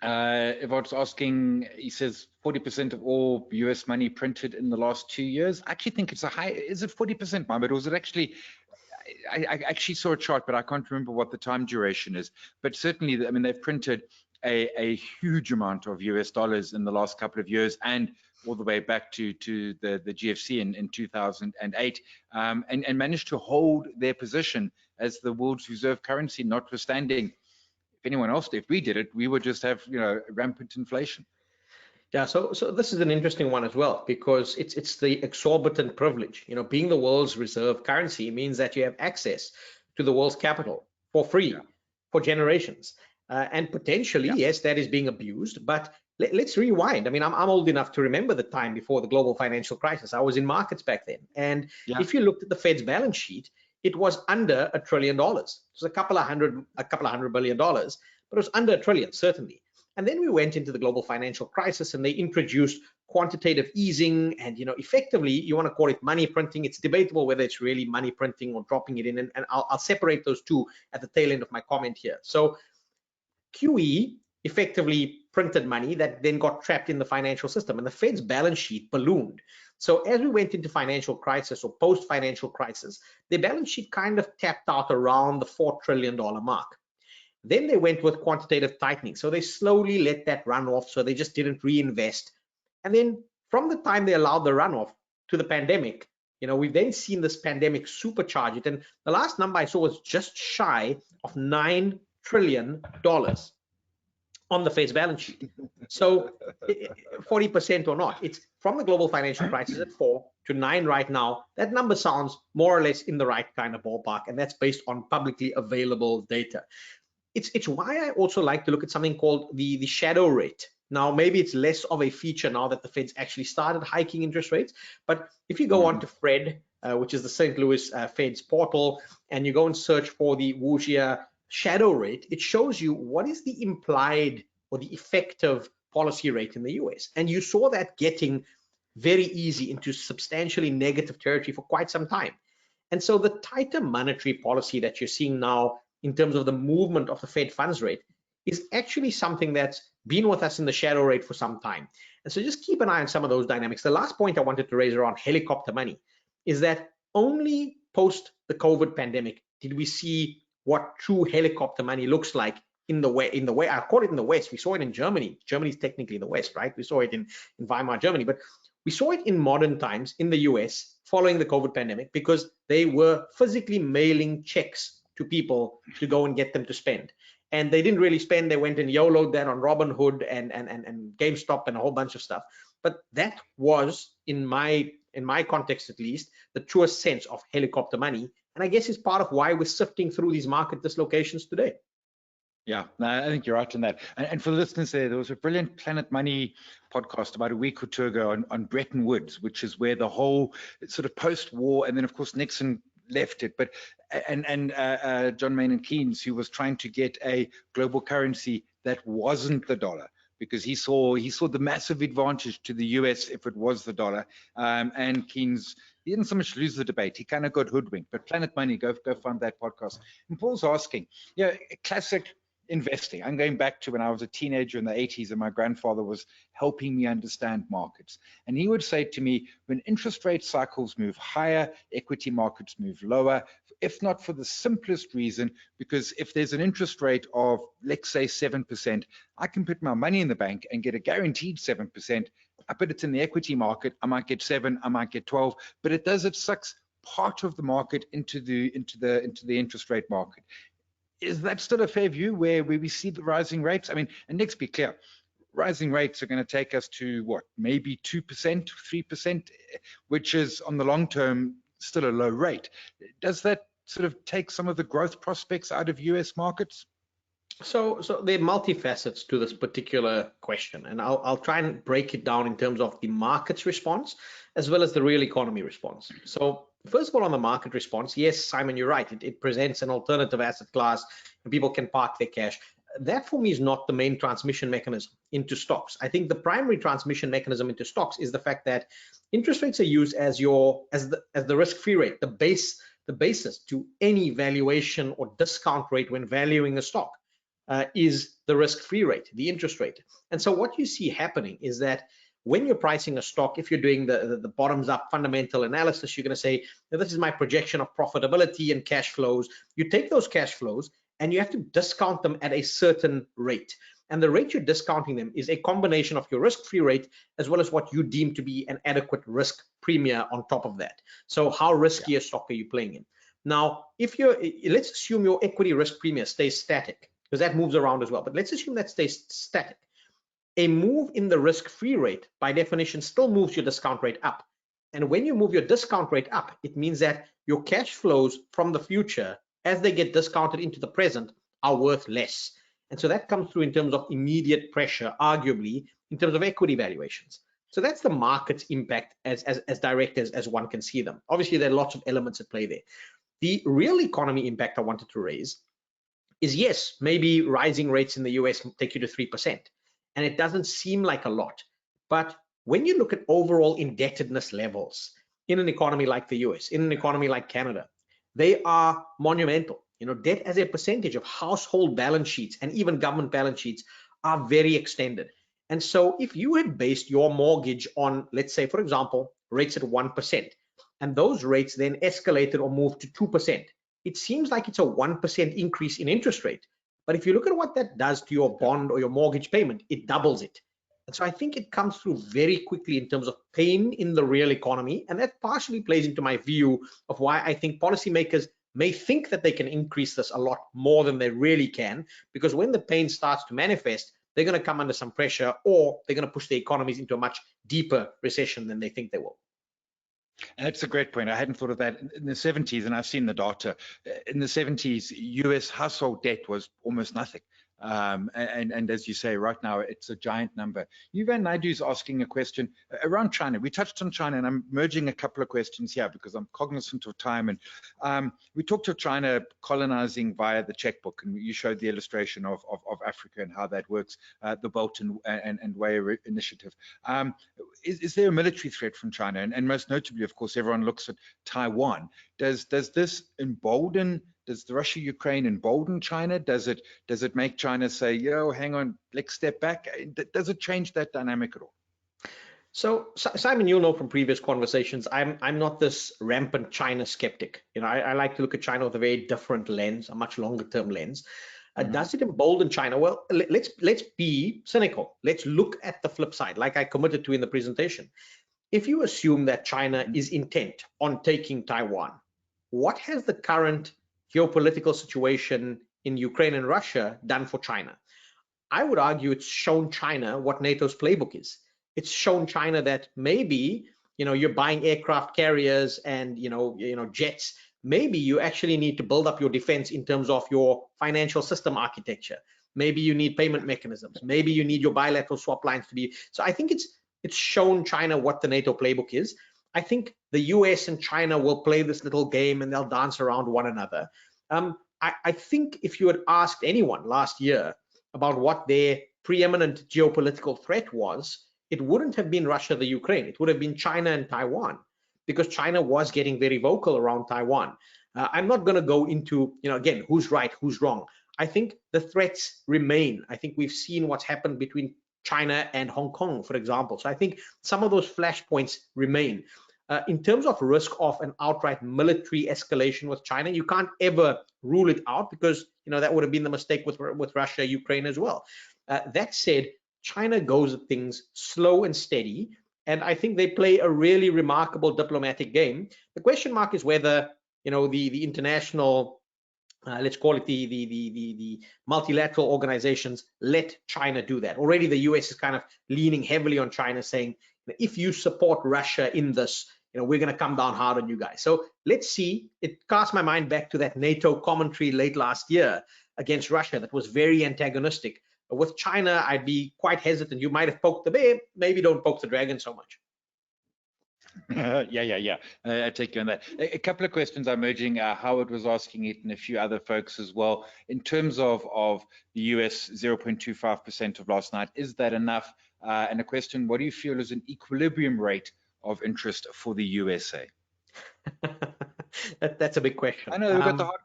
If I was asking, he says 40% of all US money printed in the last 2 years. I actually think it's a high. Is it 40%, Mohammed? Or was it actually? I actually saw a chart, but I can't remember what the time duration is. But certainly, I mean, they've printed a huge amount of US dollars in the last couple of years, and all the way back to the GFC in 2008, and managed to hold their position as the world's reserve currency, notwithstanding. If anyone else, if we did it, we would just have rampant inflation. Yeah, so this is an interesting one as well, because it's the exorbitant privilege. Being the world's reserve currency means that you have access to the world's capital for free for generations, and potentially, yes, that is being abused. But let's rewind. I mean, I'm old enough to remember the time before the global financial crisis. I was in markets back then, and if you looked at the Fed's balance sheet, it was under $1 trillion. It was a couple of hundred billion dollars, but it was under $1 trillion, certainly. And then we went into the global financial crisis, and they introduced quantitative easing, and effectively, you want to call it money printing. It's debatable whether it's really money printing or dropping it in, and I'll separate those two at the tail end of my comment here. So QE effectively printed money that then got trapped in the financial system, and the Fed's balance sheet ballooned. So as we went into financial crisis or post-financial crisis, the balance sheet kind of tapped out around the $4 trillion mark. Then they went with quantitative tightening. So they slowly let that run off. So they just didn't reinvest. And then from the time they allowed the runoff to the pandemic, we've then seen this pandemic supercharge it. And the last number I saw was just shy of $9 trillion on the Fed's balance sheet. So 40% or not, it's from the global financial crisis at 4 to 9 right now. That number sounds more or less in the right kind of ballpark, and that's based on publicly available data. It's why I also like to look at something called the shadow rate. Now, maybe it's less of a feature now that the Fed's actually started hiking interest rates, but if you go on to Fred, which is the St. Louis Fed's portal, and you go and search for the Wojcicki shadow rate, it shows you what is the implied or the effective policy rate in the US. And you saw that getting very easy into substantially negative territory for quite some time. And so the tighter monetary policy that you're seeing now in terms of the movement of the Fed funds rate is actually something that's been with us in the shadow rate for some time. And so just keep an eye on some of those dynamics. The last point I wanted to raise around helicopter money is that only post the COVID pandemic did we see what true helicopter money looks like in the way I call it in the West. We saw it in Germany. Germany is technically in the West, right? We saw it in Weimar Germany, but we saw it in modern times in the US following the COVID pandemic, because they were physically mailing checks to people to go and get them to spend. And they didn't really spend. They went and YOLO'd that on Robinhood and GameStop and a whole bunch of stuff. But that was, in my context at least, the truest sense of helicopter money. And I guess it's part of why we're sifting through these market dislocations today. Yeah, no, I think you're right on that. And for the listeners there was a brilliant Planet Money podcast about a week or two ago on Bretton Woods, which is where the whole sort of post-war, and then of course Nixon left it, but John Maynard Keynes, who was trying to get a global currency that wasn't the dollar, because he saw the massive advantage to the US if it was the dollar. And Keynes, he didn't so much lose the debate, he kind of got hoodwinked. But Planet Money, go find that podcast. And Paul's asking, classic investing. I'm going back to when I was a teenager in the 80s and my grandfather was helping me understand markets. And he would say to me, when interest rate cycles move higher, equity markets move lower, if not for the simplest reason, because if there's an interest rate of, let's say 7%, I can put my money in the bank and get a guaranteed 7%. I put it in the equity market, I might get 7, I might get 12, but it sucks part of the market into the interest rate market. Is that still a fair view where we see the rising rates? I mean, and let's be clear, rising rates are going to take us to what, maybe 2%, 3%, which is on the long term still a low rate. Does that sort of take some of the growth prospects out of US markets? So there are multifacets to this particular question, and I'll try and break it down in terms of the market's response as well as the real economy response. So first of all, on the market response, yes, Simon, you're right. It presents an alternative asset class and people can park their cash. That for me is not the main transmission mechanism into stocks. I think the primary transmission mechanism into stocks is the fact that interest rates are used as the risk-free rate, the basis to any valuation or discount rate when valuing a stock. Is the risk-free rate, the interest rate. And so what you see happening is that when you're pricing a stock, if you're doing the bottoms-up fundamental analysis, you're going to say, this is my projection of profitability and cash flows. You take those cash flows and you have to discount them at a certain rate. And the rate you're discounting them is a combination of your risk-free rate as well as what you deem to be an adequate risk premium on top of that. So how risky a stock are you playing in? Now, let's assume your equity risk premium stays static, because that moves around as well. But let's assume that stays static. A move in the risk-free rate, by definition, still moves your discount rate up. And when you move your discount rate up, it means that your cash flows from the future, as they get discounted into the present, are worth less. And so that comes through in terms of immediate pressure, arguably, in terms of equity valuations. So that's the market's impact as direct as one can see them. Obviously, there are lots of elements at play there. The real economy impact I wanted to raise is, yes, maybe rising rates in the US take you to 3%. And it doesn't seem like a lot. But when you look at overall indebtedness levels in an economy like the US, in an economy like Canada, they are monumental. Debt as a percentage of household balance sheets and even government balance sheets are very extended. And so if you had based your mortgage on, let's say, for example, rates at 1%, and those rates then escalated or moved to 2%, it seems like it's a 1% increase in interest rate. But if you look at what that does to your bond or your mortgage payment, it doubles it. And so I think it comes through very quickly in terms of pain in the real economy. And that partially plays into my view of why I think policymakers may think that they can increase this a lot more than they really can, because when the pain starts to manifest, they're going to come under some pressure, or they're going to push the economies into a much deeper recession than they think they will. And that's a great point. I hadn't thought of that. In the 70s, and I've seen the data, in the 70s, US household debt was almost nothing. And as you say, right now, it's a giant number. Yuvan Naidu is asking a question around China. We touched on China, and I'm merging a couple of questions here because I'm cognizant of time. And we talked of China colonizing via the checkbook, and you showed the illustration of Africa and how that works, the Belt and Way Initiative. Is there a military threat from China? And most notably, of course, everyone looks at Taiwan. Does this embolden? Does the Russia-Ukraine embolden China? Does it make China say, yo, hang on, let's step back? Does it change that dynamic at all? So Simon, you'll know from previous conversations, I'm not this rampant China skeptic. I like to look at China with a very different lens, a much longer term lens. Does it embolden China? Well, let's be cynical. Let's look at the flip side, like I committed to in the presentation. If you assume that China is intent on taking Taiwan, what has the current geopolitical situation in Ukraine and Russia done for China? I would argue it's shown China what NATO's playbook is. It's shown China that maybe, you're buying aircraft carriers and, jets. Maybe you actually need to build up your defense in terms of your financial system architecture. Maybe you need payment mechanisms. Maybe you need your bilateral swap lines to be. So I think it's shown China what the NATO playbook is. I think the US and China will play this little game and they'll dance around one another. I think if you had asked anyone last year about what their preeminent geopolitical threat was, it wouldn't have been Russia, the Ukraine. It would have been China and Taiwan, because China was getting very vocal around Taiwan. I'm not going to go into, again, who's right, who's wrong. I think the threats remain. I think we've seen what's happened between China and Hong Kong, for example. So I think some of those flashpoints remain. In terms of risk of an outright military escalation with China, you can't ever rule it out, because that would have been the mistake with Russia, Ukraine as well. That said, China goes at things slow and steady, and I think they play a really remarkable diplomatic game. The question mark is whether the international, let's call it the multilateral organizations, let China do that. Already the US is kind of leaning heavily on China, saying, if you support Russia in this, we're going to come down hard on you guys. So let's see. It cast my mind back to that NATO commentary late last year against Russia that was very antagonistic. With China, I'd be quite hesitant. You might have poked the bear, maybe don't poke the dragon so much. Yeah. I take you on that. A couple of questions are emerging. Howard was asking it, and a few other folks as well. In terms of the US 0.25% of last night, is that enough? And a question: what do you feel is an equilibrium rate of interest for the USA? That's a big question. I know we've got the hard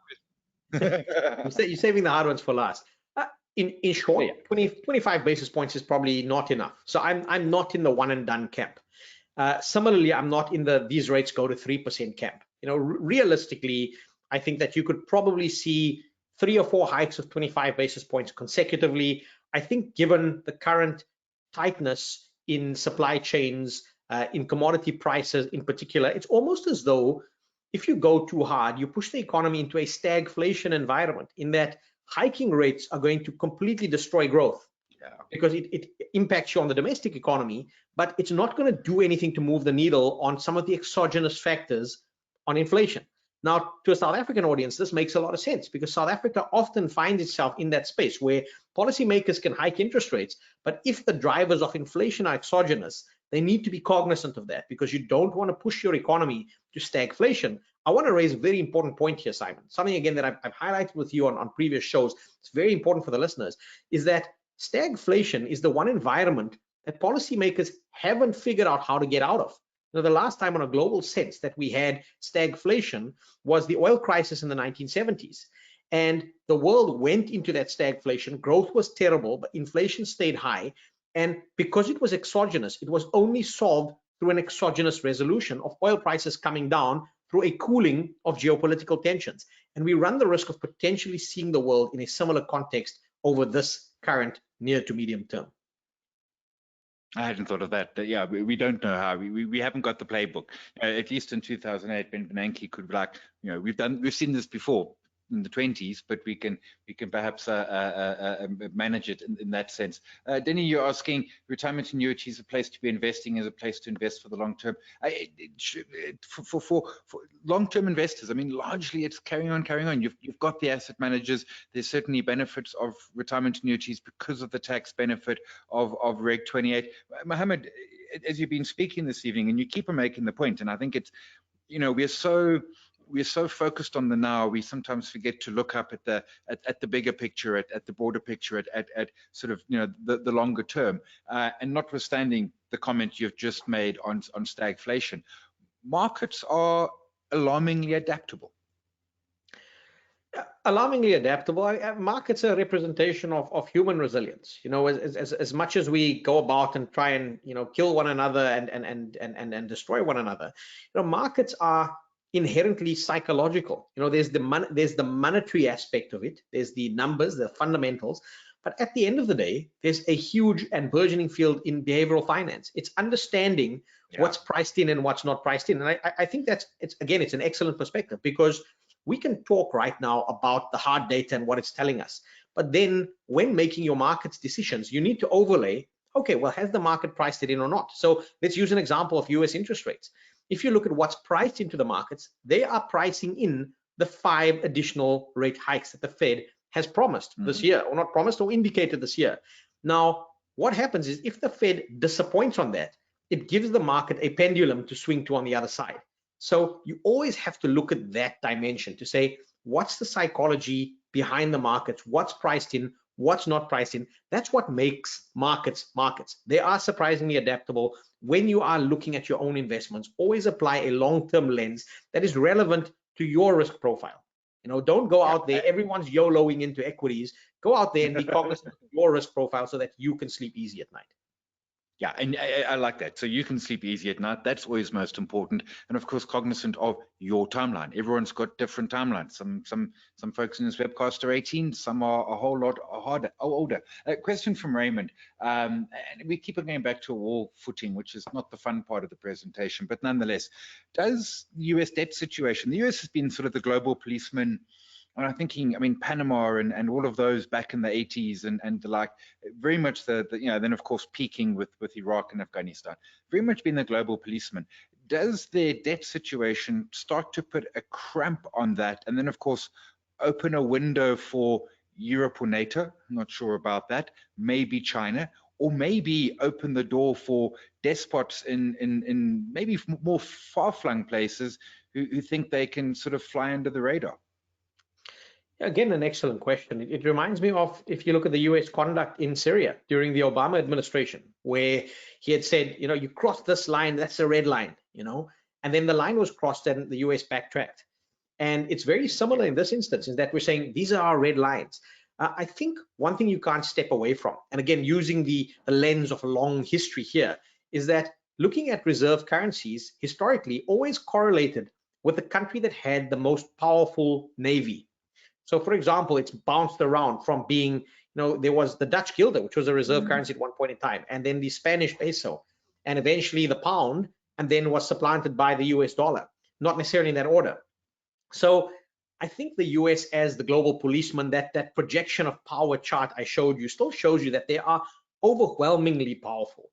question. You're saving the hard ones for last. In short, Yeah. 25 basis points is probably not enough. So I'm not in the one and done camp. Similarly, I'm not in these rates go to 3% camp. Realistically, I think that you could probably see 3 or 4 hikes of 25 basis points consecutively. I think given the current tightness in supply chains, in commodity prices in particular, it's almost as though if you go too hard, you push the economy into a stagflation environment, in that hiking rates are going to completely destroy growth. Yeah. Because it impacts you on the domestic economy, but it's not going to do anything to move the needle on some of the exogenous factors on inflation. Now, to a South African audience, this makes a lot of sense, because South Africa often finds itself in that space where policymakers can hike interest rates, but if the drivers of inflation are exogenous, they need to be cognizant of that, because you don't want to push your economy to stagflation. I want to raise a very important point here, Simon. Something, again, that I've highlighted with you on previous shows. It's very important for the listeners, is that stagflation is the one environment that policymakers haven't figured out how to get out of. The last time on a global sense that we had stagflation was the oil crisis in the 1970s. And the world went into that stagflation. Growth was terrible, but inflation stayed high. And because it was exogenous, it was only solved through an exogenous resolution of oil prices coming down through a cooling of geopolitical tensions. And we run the risk of potentially seeing the world in a similar context over this current near to medium term. I hadn't thought of that. Yeah, we don't know how. We haven't got the playbook. At least in 2008, Ben Bernanke could be like, we've seen this before in the 20s, but we can perhaps manage it in that sense. Denny, you're asking, retirement annuities a place to be investing, is a place to invest for the long term. For long-term investors, I mean, largely it's carrying on. You've got the asset managers. There's certainly benefits of retirement annuities because of the tax benefit of Reg 28. Mohammed, as you've been speaking this evening, and you keep on making the point, and I think it's, we're so focused on the now, we sometimes forget to look up at the bigger picture, at the broader picture, at sort of the longer term. And notwithstanding the comment you've just made on stagflation, markets are alarmingly adaptable. Alarmingly adaptable. Markets are a representation of human resilience. As much as we go about and try and kill one another and destroy one another, markets are inherently psychological. There's the monetary aspect of it, there's the numbers, the fundamentals, but at the end of the day, there's a huge and burgeoning field in behavioral finance. It's understanding what's priced in and what's not priced in. And I think it's an excellent perspective, because we can talk right now about the hard data and what it's telling us. But then when making your markets decisions, you need to overlay, okay, well, has the market priced it in or not? So let's use an example of US interest rates. If you look at what's priced into the markets, they are pricing in the 5 additional rate hikes that the Fed has promised this year, or not promised, or indicated this year. Now, what happens is if the Fed disappoints on that, it gives the market a pendulum to swing to on the other side. So you always have to look at that dimension to say, what's the psychology behind the markets, what's priced in, what's not priced in. That's what makes markets markets. They are surprisingly adaptable. When you are looking at your own investments, always apply a long-term lens that is relevant to your risk profile. Don't go out there, everyone's YOLOing into equities. Go out there and be cognizant of your risk profile so that you can sleep easy at night. Yeah, and I like that. So you can sleep easy at night. That's always most important. And of course, cognizant of your timeline. Everyone's got different timelines. Some folks in this webcast are 18, some are a whole lot older. A question from Raymond. And we keep on going back to a war footing, which is not the fun part of the presentation, but nonetheless, does the US debt situation, the US has been sort of the global policeman. And I'm thinking, Panama and all of those back in the 80s and the like, very much then of course peaking with Iraq and Afghanistan, very much been the global policeman. Does their debt situation start to put a cramp on that? And then of course, open a window for Europe or NATO? I'm not sure about that. Maybe China, or maybe open the door for despots in maybe more far-flung places who think they can sort of fly under the radar. Again, an excellent question. It reminds me of, if you look at the US conduct in Syria during the Obama administration, where he had said, you cross this line, that's a red line, and then the line was crossed and the US backtracked. And it's very similar in this instance, in that we're saying these are our red lines. I think one thing you can't step away from, and again, using the lens of long history here, is that looking at reserve currencies historically always correlated with the country that had the most powerful navy. So, for example, it's bounced around from being, there was the Dutch guilder, which was a reserve currency at one point in time, and then the Spanish peso, and eventually the pound, and then was supplanted by the US dollar, not necessarily in that order. So I think the US as the global policeman, that projection of power chart I showed you still shows you that they are overwhelmingly powerful.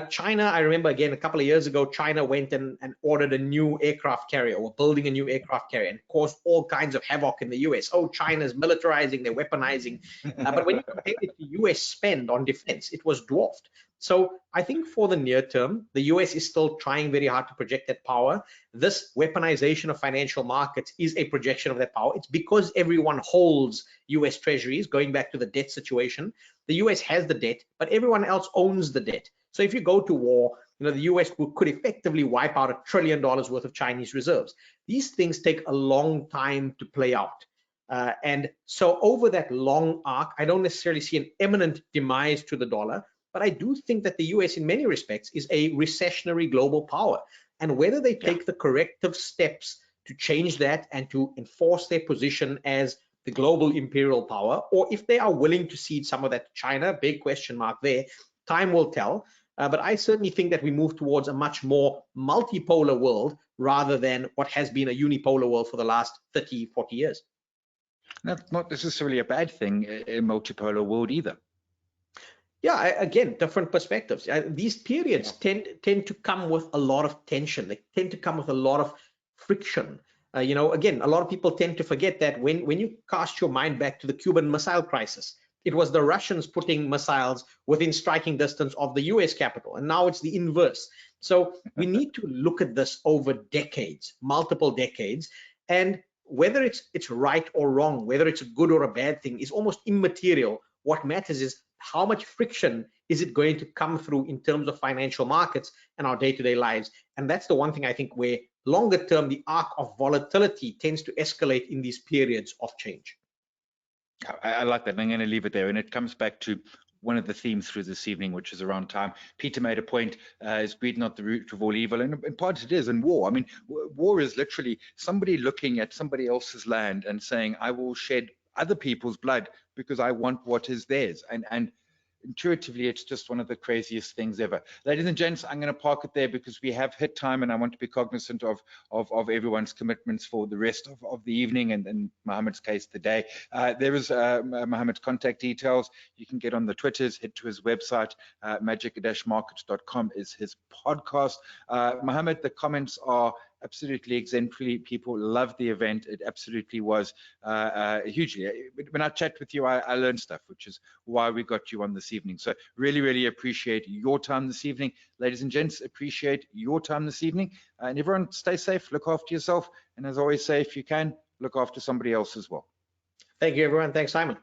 China, I remember again a couple of years ago, China went and ordered a new aircraft carrier, or building a new aircraft carrier, and caused all kinds of havoc in the US. Oh, China's militarizing, they're weaponizing. But when you compare it to US spend on defense, it was dwarfed. So I think for the near term, the US is still trying very hard to project that power. This weaponization of financial markets is a projection of that power. It's because everyone holds US treasuries, going back to the debt situation. The US has the debt, but everyone else owns the debt. So if you go to war, the US could effectively wipe out $1 trillion worth of Chinese reserves. These things take a long time to play out. And so over that long arc, I don't necessarily see an imminent demise to the dollar, but I do think that the US in many respects is a recessionary global power. And whether they take the corrective steps to change that and to enforce their position as the global imperial power, or if they are willing to cede some of that to China, big question mark there, time will tell. But I certainly think that we move towards a much more multipolar world rather than what has been a unipolar world for the last 30, 40 years. That's not necessarily a bad thing, a multipolar world either. Yeah, again, different perspectives. These periods tend to come with a lot of tension. They tend to come with a lot of friction. Again, a lot of people tend to forget that when you cast your mind back to the Cuban Missile Crisis, it was the Russians putting missiles within striking distance of the US capital, and now it's the inverse. So we need to look at this over decades, multiple decades, and whether it's right or wrong, whether it's a good or a bad thing is almost immaterial. What matters is how much friction is it going to come through in terms of financial markets and our day-to-day lives. And that's the one thing I think where longer term, the arc of volatility tends to escalate in these periods of change. I like that. I'm going to leave it there. And it comes back to one of the themes through this evening, which is around time. Peter made a point, is greed not the root of all evil? And in part it is in war. I mean, war is literally somebody looking at somebody else's land and saying, I will shed other people's blood because I want what is theirs. And intuitively, it's just one of the craziest things ever. Ladies and gents, I'm going to park it there because we have hit time and I want to be cognizant of everyone's commitments for the rest of the evening and in Mohammed's case today. There is Mohammed's contact details. You can get on the Twitters, head to his website, magic-markets.com is his podcast. Mohammed, the comments are absolutely exemplary. People loved the event. It absolutely was hugely. When I chat with you, I learned stuff, which is why we got you on this evening. So really, really appreciate your time this evening. Ladies and gents, appreciate your time this evening. And everyone stay safe, look after yourself. And as I always say, if you can, look after somebody else as well. Thank you, everyone. Thanks, Simon.